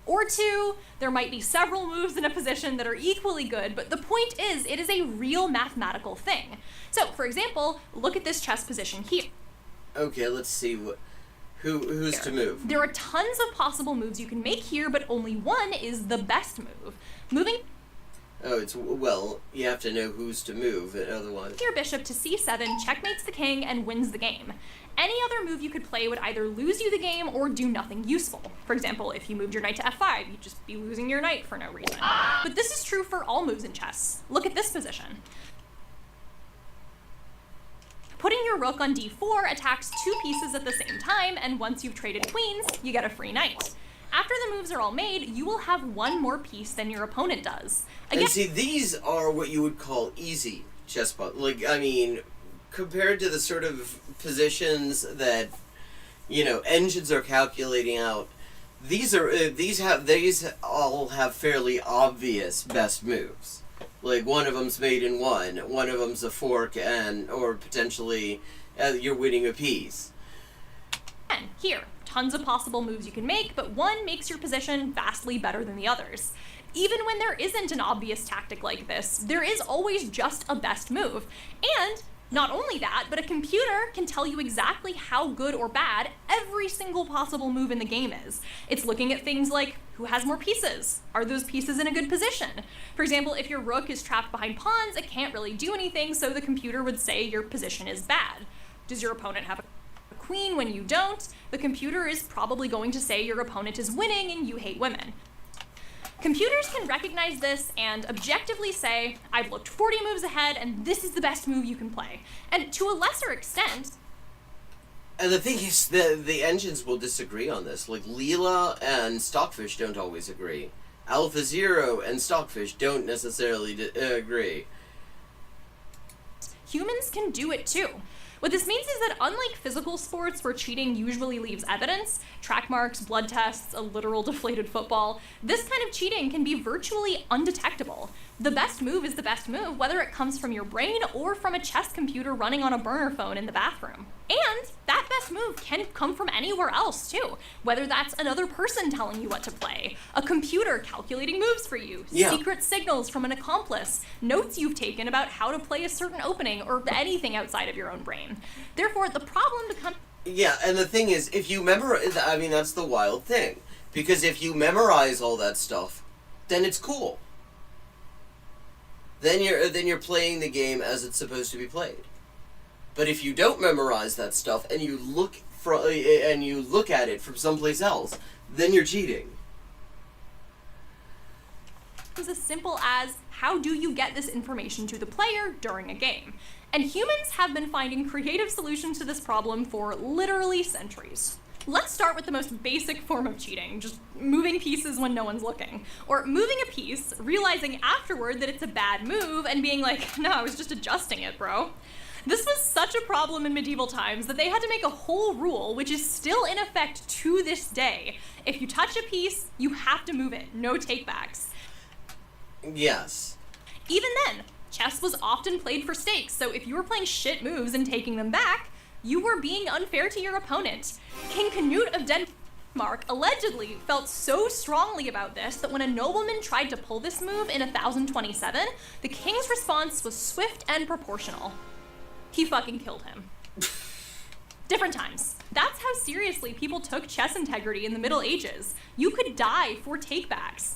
G: Or two, there might be several moves in a position that are equally good, but the point is, it is a real mathematical thing. So, for example, look at this chess position here.
A: Okay, let's see who's to move.
G: There are tons of possible moves you can make here, but only one is the best move. Moving...
A: Oh, you have to know who's to move, otherwise...
G: Your bishop to c7 checkmates the king and wins the game. Any other move you could play would either lose you the game or do nothing useful. For example, if you moved your knight to f5, you'd just be losing your knight for no reason. But this is true for all moves in chess. Look at this position. Putting your rook on d4 attacks two pieces at the same time, and once you've traded queens, you get a free knight. After the moves are all made, you will have one more piece than your opponent does. Again,
A: and see, these are what you would call easy chess puzzles. Like, I mean, compared to the sort of positions that, you know, engines are calculating out, these all have fairly obvious best moves. Like, one of them's made in one of them's a fork, or potentially you're winning a piece.
G: And here, tons of possible moves you can make, but one makes your position vastly better than the others. Even when there isn't an obvious tactic like this, there is always just a best move. And not only that, but a computer can tell you exactly how good or bad every single possible move in the game is. It's looking at things like, who has more pieces? Are those pieces in a good position? For example, if your rook is trapped behind pawns, it can't really do anything, so the computer would say your position is bad. Does your opponent have a queen when you don't? The computer is probably going to say your opponent is winning and you hate women. Computers can recognize this and objectively say, I've looked 40 moves ahead and this is the best move you can play. And to a lesser extent...
A: And the thing is, the engines will disagree on this. Like, Leela and Stockfish don't always agree. Alpha Zero and Stockfish don't necessarily agree.
G: Humans can do it too. What this means is that unlike physical sports where cheating usually leaves evidence, track marks, blood tests, a literal deflated football, this kind of cheating can be virtually undetectable. The best move is the best move, whether it comes from your brain or from a chess computer running on a burner phone in the bathroom. And that best move can come from anywhere else too, whether that's another person telling you what to play, a computer calculating moves for you, secret signals from an accomplice, notes you've taken about how to play a certain opening, or anything outside of your own brain. Therefore, the problem becomes...
A: Yeah, and the thing is, if you memorize... I mean, that's the wild thing. Because if you memorize all that stuff, then it's cool. Then you're playing the game as it's supposed to be played. But if you don't memorize that stuff and you look at it from someplace else, then you're cheating.
G: It's as simple as, how do you get this information to the player during a game? And humans have been finding creative solutions to this problem for literally centuries. Let's start with the most basic form of cheating, just moving pieces when no one's looking. Or moving a piece, realizing afterward that it's a bad move, and being like, no, I was just adjusting it, bro. This was such a problem in medieval times that they had to make a whole rule, which is still in effect to this day. If you touch a piece, you have to move it, no takebacks.
A: Yes.
G: Even then, chess was often played for stakes, so if you were playing shit moves and taking them back, you were being unfair to your opponent. King Canute of Denmark allegedly felt so strongly about this that when a nobleman tried to pull this move in 1027, the king's response was swift and proportional. He fucking killed him. Different times. That's how seriously people took chess integrity in the Middle Ages. You could die for takebacks.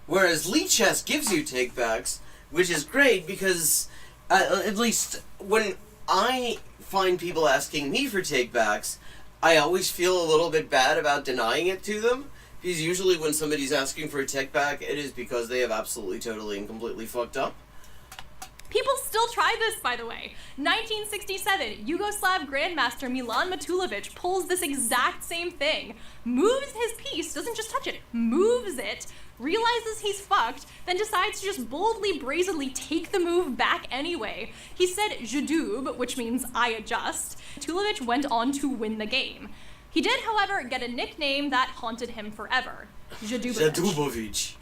A: Whereas Lichess gives you takebacks, which is great because, at least when I find people asking me for takebacks, I always feel a little bit bad about denying it to them, because usually when somebody's asking for a takeback, it is because they have absolutely, totally, and completely fucked up.
G: People still try this, by the way. 1967, Yugoslav Grandmaster Milan Matulovic pulls this exact same thing. Moves his piece, doesn't just touch it, moves it, realizes he's fucked, then decides to just boldly, brazenly take the move back anyway. He said je double, which means I adjust. Matulovic went on to win the game. He did, however, get a nickname that haunted him forever. Zadubovic.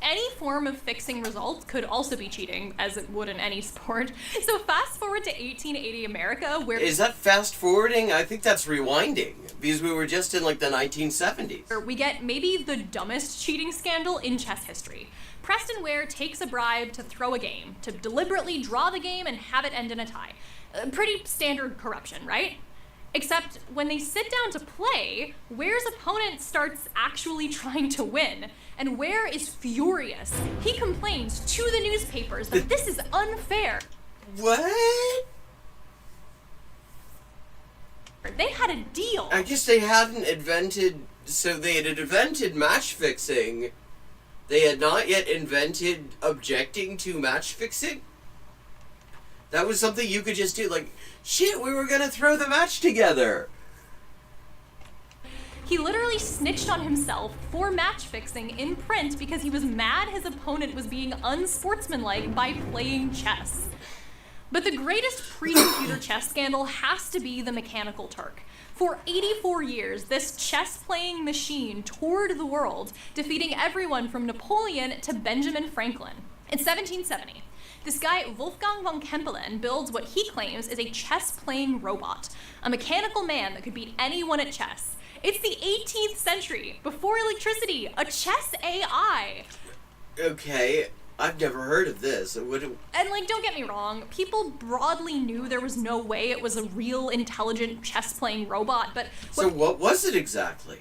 G: Any form of fixing results could also be cheating, as it would in any sport. So fast forward to 1880 America, where...
A: Is that fast forwarding? I think that's rewinding, because we were just in like the 1970s.
G: We get maybe the dumbest cheating scandal in chess history. Preston Ware takes a bribe to throw a game, to deliberately draw the game and have it end in a tie. Pretty standard corruption, right? Except when they sit down to play, Ware's opponent starts actually trying to win. And Ware is furious. He complains to the newspapers that this is unfair.
A: What?
G: They had a deal.
A: I guess they hadn't invented... So they had invented match fixing. They had not yet invented objecting to match fixing? That was something you could just do, like, shit, we were gonna throw the match together.
G: He literally snitched on himself for match fixing in print because he was mad his opponent was being unsportsmanlike by playing chess. But the greatest pre-computer chess scandal has to be the Mechanical Turk. For 84 years, this chess-playing machine toured the world, defeating everyone from Napoleon to Benjamin Franklin. In 1770, this guy, Wolfgang von Kempelen, builds what he claims is a chess-playing robot, a mechanical man that could beat anyone at chess. It's the 18th century, before electricity, a chess AI.
A: Okay, I've never heard of this.
G: And like, don't get me wrong, people broadly knew there was no way it was a real intelligent chess-playing robot, but...
A: So what was it exactly?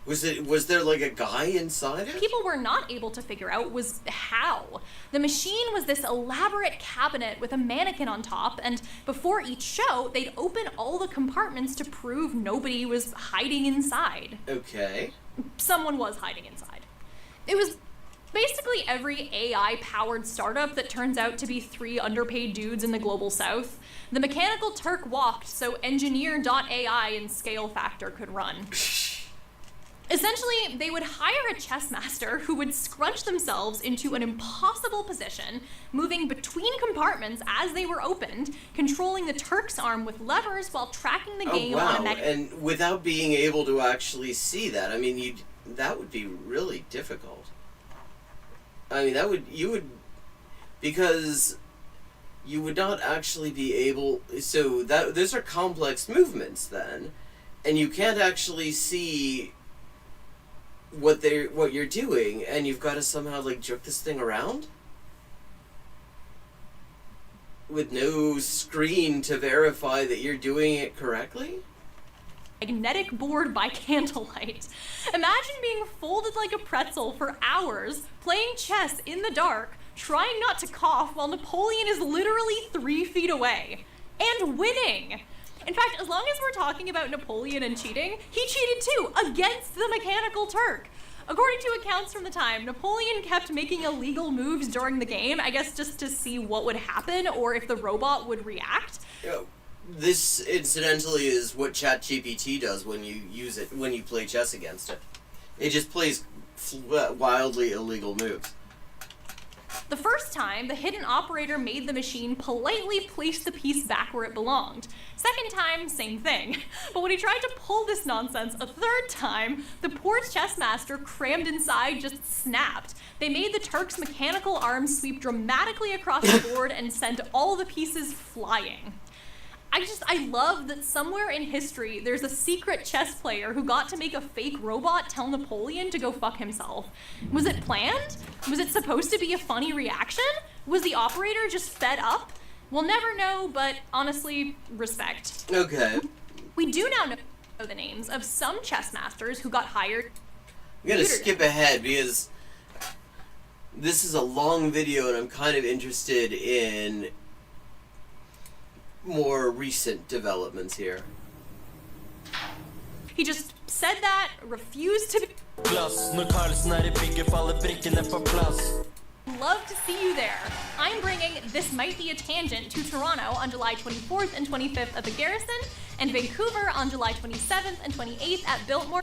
A: Was there like a guy inside it?
G: People were not able to figure out was how. The machine was this elaborate cabinet with a mannequin on top, and before each show, they'd open all the compartments to prove nobody was hiding inside.
A: Okay.
G: Someone was hiding inside. It was basically every AI-powered startup that turns out to be 3 underpaid dudes in the global south. The Mechanical Turk walked so Engineer.ai and Scale Factor could run. Essentially, they would hire a chess master who would scrunch themselves into an impossible position, moving between compartments as they were opened, controlling the Turk's arm with levers while tracking the game on a
A: And without being able to actually see that, I mean, that would be really difficult. I mean, because you would not actually be able, so those are complex movements then, and you can't actually see what you're doing, and you've got to somehow like jerk this thing around with no screen to verify that you're doing it correctly.
G: Magnetic board by candlelight. Imagine being folded like a pretzel for hours, playing chess in the dark, trying not to cough while Napoleon is literally 3 feet away, and winning. In fact, as long as we're talking about Napoleon and cheating, he cheated too, against the mechanical Turk. According to accounts from the time, Napoleon kept making illegal moves during the game, I guess just to see what would happen or if the robot would react.
A: This, incidentally, is what ChatGPT does when you use it, when you play chess against it. It just plays wildly illegal moves.
G: The first time, the hidden operator made the machine politely place the piece back where it belonged. Second time, same thing. But when he tried to pull this nonsense a third time, the poor chess master crammed inside just snapped. They made the Turk's mechanical arm sweep dramatically across the board and sent all the pieces flying. I love that somewhere in history there's a secret chess player who got to make a fake robot tell Napoleon to go fuck himself. Was it planned? Was it supposed to be a funny reaction? Was the operator just fed up? We'll never know, but honestly, respect.
A: Okay.
G: We do now know the names of some chess masters who got hired.
A: I'm gonna skip ahead because this is a long video and I'm kind of interested in more recent developments here.
G: He just said that, refused to Love to see you there. I'm bringing This Might Be a Tangent to Toronto on July 24th and 25th at the Garrison, and Vancouver on July 27th and 28th at Biltmore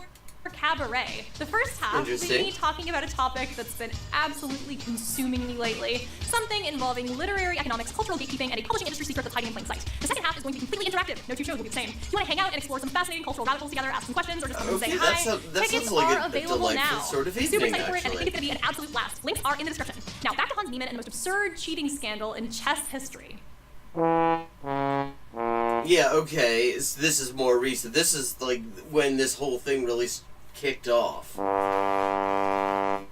G: Cabaret. The first half will be me talking about a topic that's been absolutely consuming me lately, something involving literary economics, cultural gatekeeping, and a publishing industry secret that's hiding in plain sight. The second half is going to be completely interactive. No two shows will be the same. If you want to hang out and explore some fascinating cultural rabbit holes together, ask some questions, or just come and say hi, tickets are available now.
A: Sort of
G: Super
A: evening,
G: excited for it, and I
A: actually.
G: think it's going to be an absolute blast. Links are in the description. Now back to Hans Niemann and the most absurd cheating scandal in chess history.
A: Yeah, okay, this is more recent. This is like when this whole thing really kicked off.
G: On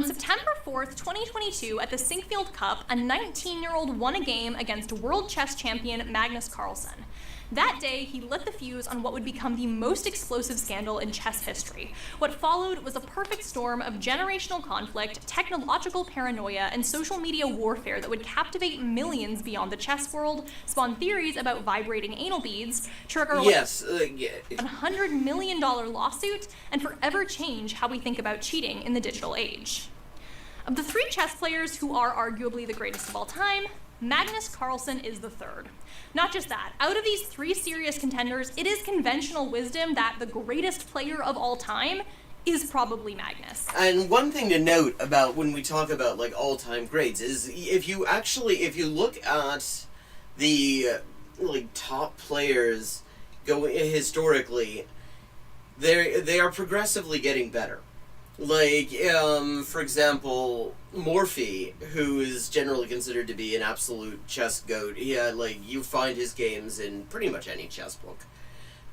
G: September 4th, 2022, at the Sinkfield Cup, a 19-year-old won a game against world chess champion Magnus Carlsen. That day, he lit the fuse on what would become the most explosive scandal in chess history. What followed was a perfect storm of generational conflict, technological paranoia, and social media warfare that would captivate millions beyond the chess world, spawn theories about vibrating anal beads, trigger a $100 million lawsuit, and forever change how we think about cheating in the digital age. Of the 3 chess players who are arguably the greatest of all time, Magnus Carlsen is the third. Not just that, out of these 3 serious contenders, it is conventional wisdom that the greatest player of all time is probably Magnus.
A: And one thing to note about when we talk about like all-time greats is if you look at the like top players historically, they are progressively getting better. Like, for example, Morphy, who is generally considered to be an absolute chess goat. You find his games in pretty much any chess book.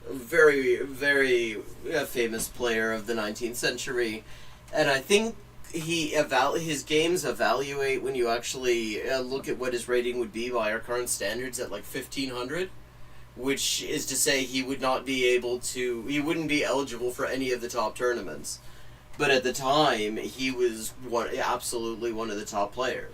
A: Very, very famous player of the 19th century. And I think his games evaluate when you actually look at what his rating would be by our current standards at like 1500. Which is to say he wouldn't be eligible for any of the top tournaments. But at the time, he was absolutely one of the top players.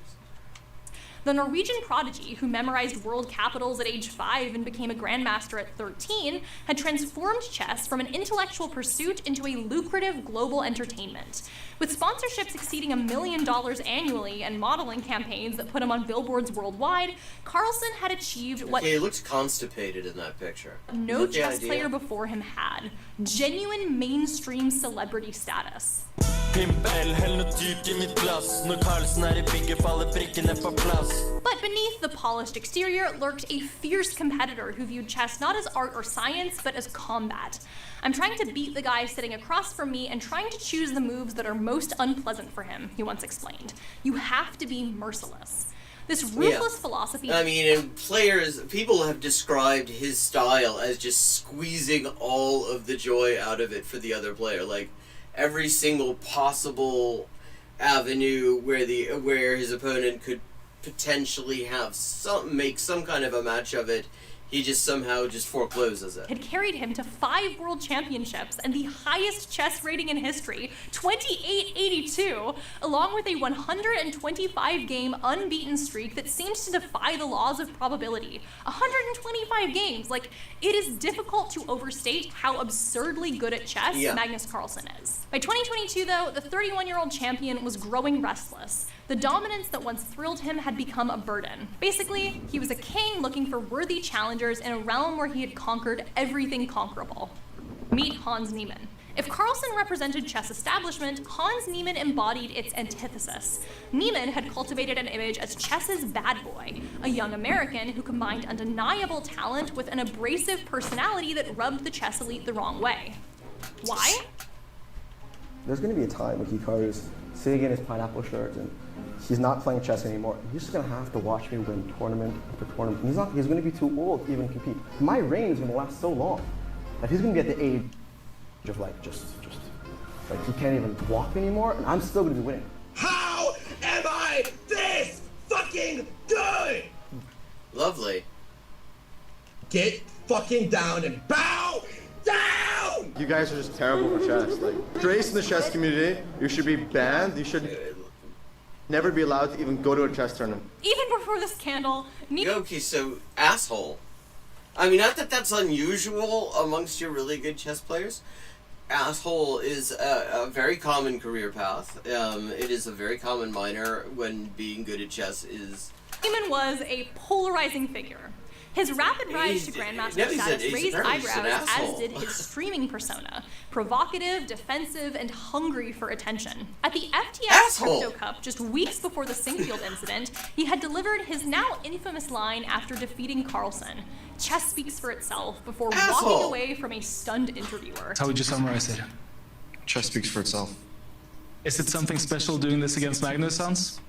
G: The Norwegian prodigy, who memorized world capitals at age 5 and became a grandmaster at 13, had transformed chess from an intellectual pursuit into a lucrative global entertainment. With sponsorships exceeding $1 million annually and modeling campaigns that put him on billboards worldwide, Carlsen had achieved what
A: Okay, he looks constipated in that picture.
G: no chess player before him had: genuine mainstream celebrity status. But beneath the polished exterior lurked a fierce competitor who viewed chess not as art or science, but as combat. I'm trying to beat the guy sitting across from me and trying to choose the moves that are most unpleasant for him, he once explained. You have to be merciless. This ruthless philosophy...
A: I mean, and people have described his style as just squeezing all of the joy out of it for the other player. Like, every single possible avenue where his opponent could potentially make some kind of a match of it, he just somehow just forecloses it.
G: Had carried him to 5 world championships and the highest chess rating in history, 2882, along with a 125-game unbeaten streak that seems to defy the laws of probability. 125 games, like, it is difficult to overstate how absurdly good at chess Magnus Carlsen is. By 2022, though, the 31-year-old champion was growing restless. The dominance that once thrilled him had become a burden. Basically, he was a king looking for worthy challengers in a realm where he had conquered everything conquerable. Meet Hans Niemann. If Carlsen represented chess establishment, Hans Niemann embodied its antithesis. Niemann had cultivated an image as chess's bad boy, a young American who combined undeniable talent with an abrasive personality that rubbed the chess elite the wrong way. Why?
I: There's going to be a time when Hikaru's sitting in his pineapple shirt and he's not playing chess anymore. He's just going to have to watch me win tournament after tournament. He's going to be too old to even compete. My reign is going to last so long that he's going to be at the age of like just like he can't even walk anymore, and I'm still going to be winning.
K: How am I this fucking good?
A: Lovely.
K: Get fucking down and bow down!
L: You guys are just terrible for chess. Like, Grace in the chess community, you should be banned. You should never be allowed to even go to a chess tournament.
G: Even before the scandal,
A: Okay, so asshole. I mean, not that that's unusual amongst your really good chess players. Asshole is a very common career path. It is a very common minor when being good at chess is...
G: Niemann was a polarizing figure. His rapid rise to grandmaster status raised eyebrows, as did his streaming persona. Provocative, defensive, and hungry for attention. At the FTX Crypto Cup, just weeks before the Sinkfield incident, he had delivered his now infamous line after defeating Carlsen. Chess speaks for itself, before walking away from a stunned interviewer.
M: How would you summarize it?
L: Chess speaks for itself.
M: Is it something special doing this against Magnus, Hans?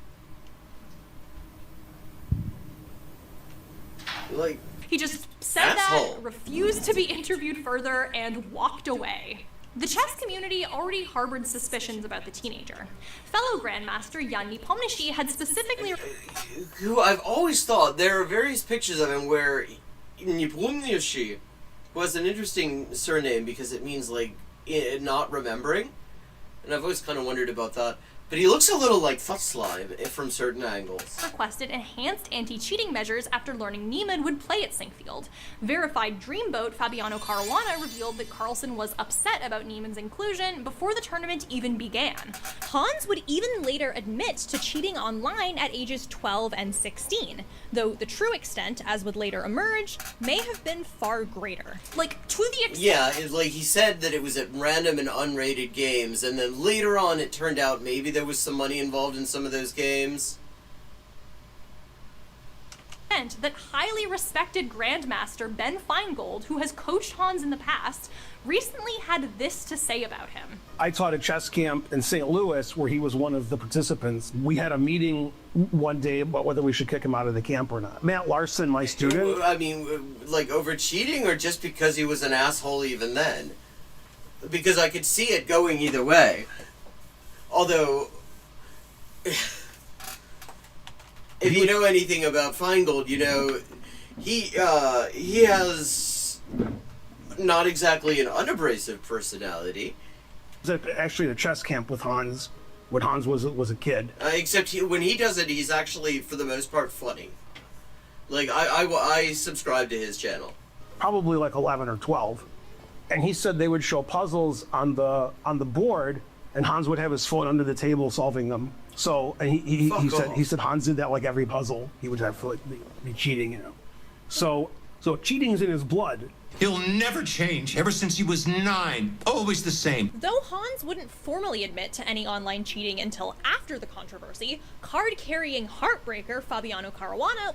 A: Like,
G: he just said that, refused to be interviewed further, and walked away. The chess community already harbored suspicions about the teenager. Fellow grandmaster Jan Nepomniachtchi had specifically...
A: Who I've always thought, there are various pictures of him where Nepomniachtchi was an interesting surname because it means, like, not remembering. And I've always kind of wondered about that. But he looks a little like Slime from certain angles.
G: Requested enhanced anti-cheating measures after learning Niemann would play at Sinkfield. Verified Dreamboat Fabiano Caruana revealed that Carlsen was upset about Niemann's inclusion before the tournament even began.
N: Hans would even later admit to cheating online at ages 12 and 16, though the true extent, as would later emerge, may have been far greater.
G: Like, to the extent...
A: Yeah, like he said that it was at random and unrated games, and then later on it turned out maybe there was some money involved in some of those games.
G: That highly respected grandmaster Ben Feingold, who has coached Hans in the past, recently had this to say about him.
O: I taught a chess camp in St. Louis where he was one of the participants. We had a meeting one day about whether we should kick him out of the camp or not. Matt Larson, my student...
A: I mean, like over cheating or just because he was an asshole even then? Because I could see it going either way. Although... if you know anything about Feingold, you know he has not exactly an unabrasive personality.
O: I was actually at a chess camp with Hans when Hans was a kid.
A: Except when he does it, he's actually, for the most part, funny. Like, I subscribe to his channel.
O: Probably like 11 or 12. And he said they would show puzzles on the board, and Hans would have his phone under the table solving them. So, and he said Hans did that like every puzzle. He would have to like be cheating, you know. So cheating's in his blood.
P: He'll never change. Ever since he was 9, always the same.
N: Though Hans wouldn't formally admit to any online cheating until after the controversy, card-carrying heartbreaker Fabiano Caruana,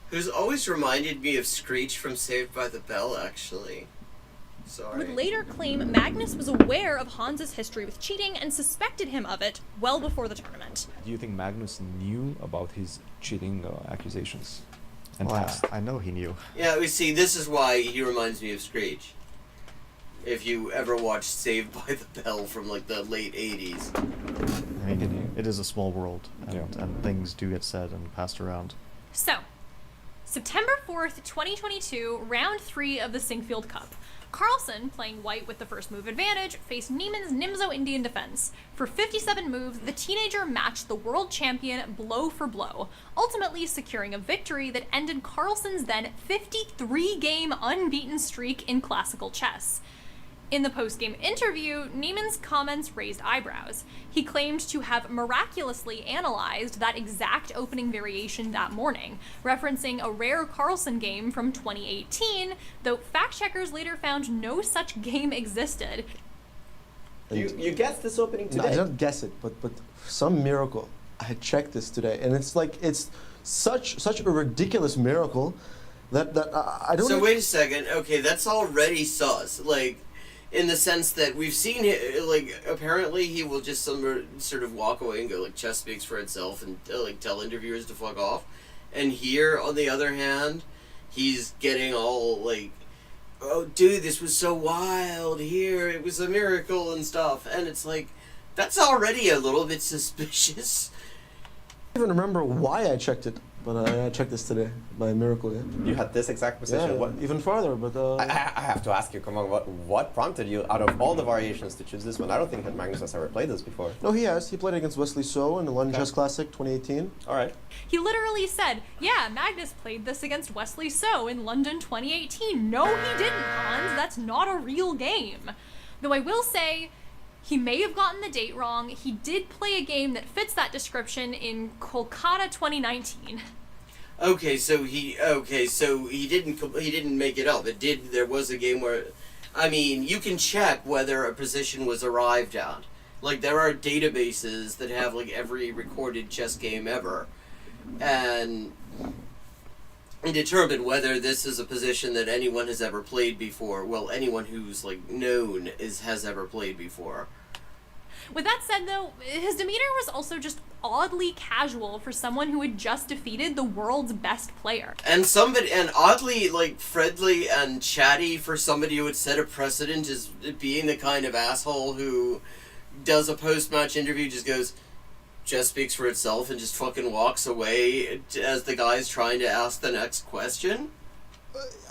A: who's always reminded me of Screech from Saved by the Bell, actually. Sorry.
N: would later claim Magnus was aware of Hans's history with cheating and suspected him of it well before the tournament.
Q: Do you think Magnus knew about his cheating accusations? And
L: I know he knew.
A: Yeah, we see, this is why he reminds me of Screech. If you ever watched Saved by the Bell from like the late 80s.
L: I mean, it is a small world, and things do get said and passed around.
G: So, September 4th, 2022, round 3 of the Singfield Cup. Carlsen, playing white with the first move advantage, faced Neiman's Nimzo Indian defense. For 57 moves, the teenager matched the world champion blow for blow, ultimately securing a victory that ended Carlsen's then 53-game unbeaten streak in classical chess. In the post-game interview, Neiman's comments raised eyebrows. He claimed to have miraculously analyzed that exact opening variation that morning, referencing a rare Carlsen game from 2018, though fact-checkers later found no such game existed.
I: You
C: guessed this opening today?
I: No, I don't guess it, but some miracle. I had checked this today, and it's such a ridiculous miracle that I don't.
A: So wait a second. Okay, that's already sus. Like, in the sense that we've seen it, like, apparently he will just sort of walk away and go, like, chess speaks for itself, and, like, tell interviewers to fuck off. And here, on the other hand, he's getting all, like, oh, dude, this was so wild here, it was a miracle and stuff. And it's like, that's already a little bit suspicious.
I: I don't even remember why I checked it, but I checked this today by miracle. Yeah.
C: You had this exact position.
I: Yeah,
C: what?
I: Even farther, but
C: I have to ask you, come on, what prompted you out of all the variations to choose this one? I don't think that Magnus has ever played this before.
I: No, he has. He played against Wesley So in the London Chess Classic 2018.
C: All right.
G: He literally said, yeah, Magnus played this against Wesley So in London 2018. No, he didn't, Hans. That's not a real game. Though I will say, he may have gotten the date wrong. He did play a game that fits that description in Kolkata 2019.
A: Okay, so he didn't make it up. There was a game where, I mean, you can check whether a position was arrived at. Like, there are databases that have, like, every recorded chess game ever, and determine whether this is a position that anyone has ever played before. Well, anyone who's, like, known has ever played before.
G: With that said, though, his demeanor was also just oddly casual for someone who had just defeated the world's best player.
A: And oddly, like, friendly and chatty for somebody who would set a precedent as being the kind of asshole who does a post-match interview, just goes, chess speaks for itself, and just fucking walks away as the guy's trying to ask the next question.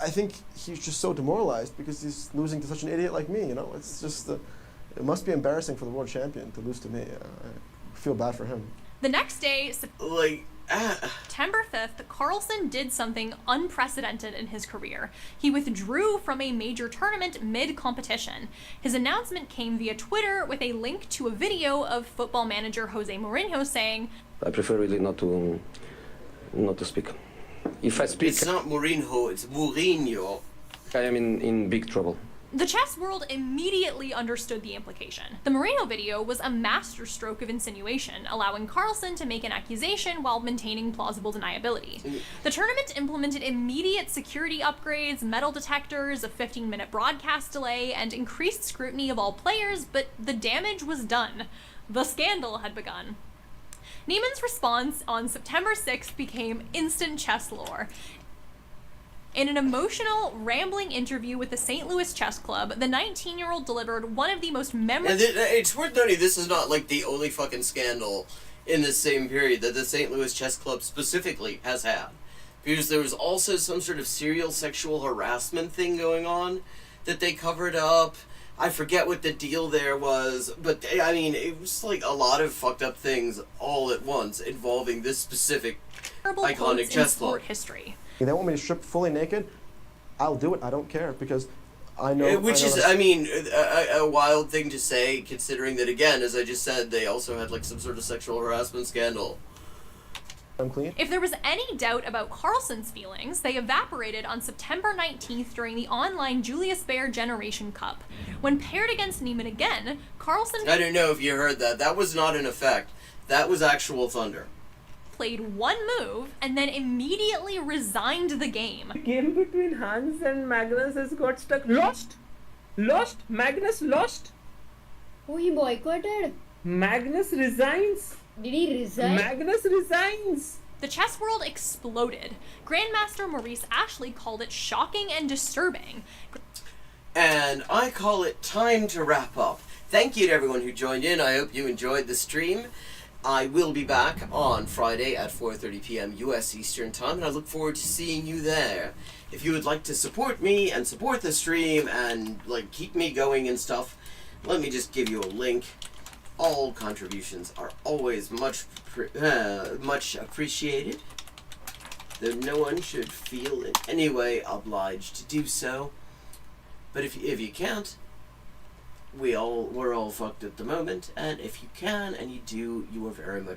I: I think he's just so demoralized because he's losing to such an idiot like me, you know? It's just, it must be embarrassing for the world champion to lose to me. I feel bad for him.
G: The next day, September 5th, Carlsen did something unprecedented in his career. He withdrew from a major tournament mid-competition. His announcement came via Twitter with a link to a video of football manager Jose Mourinho saying,
R: I prefer really not to speak. If I speak...
A: It's not Mourinho, it's Mourinho.
R: I am in big trouble.
G: The chess world immediately understood the implication. The Mourinho video was a masterstroke of insinuation, allowing Carlsen to make an accusation while maintaining plausible deniability. The tournament implemented immediate security upgrades, metal detectors, a 15-minute broadcast delay, and increased scrutiny of all players, but the damage was done. The scandal had begun. Neiman's response on September 6th became instant chess lore. In an emotional, rambling interview with the St. Louis Chess Club, the 19-year-old delivered one of the most memorable...
A: And it's worth noting, this is not, like, the only fucking scandal in the same period that the St. Louis Chess Club specifically has had. Because there was also some sort of serial sexual harassment thing going on that they covered up. I forget what the deal there was, but I mean, it was like a lot of fucked up things all at once involving this specific iconic chess club.
G: History.
I: If they want me to strip fully naked, I'll do it. I don't care because I know.
A: I mean, a wild thing to say, considering that, again, as I just said, they also had like some sort of sexual harassment scandal.
I: I'm clean.
G: If there was any doubt about Carlsen's feelings, they evaporated on September 19th during the online Julius Baer Generation Cup. When paired against Neiman again, Carlsen...
A: I don't know if you heard that. That was not an effect. That was actual thunder.
G: Played one move and then immediately resigned the game.
F: The game between Hans and Magnus has got stuck. Lost? Magnus lost?
S: Oh, he boycotted?
F: Magnus resigns?
S: Did he resign?
F: Magnus resigns!
G: The chess world exploded. Grandmaster Maurice Ashley called it shocking and disturbing.
A: And I call it time to wrap up. Thank you to everyone who joined in. I hope you enjoyed the stream. I will be back on Friday at 4:30 p.m. US Eastern Time, and I look forward to seeing you there. If you would like to support me and support the stream and like keep me going and stuff, let me just give you a link. All contributions are always much appreciated, though no one should feel in any way obliged to do so. But if you can't, we're all fucked at the moment, and if you can and you do, you are very much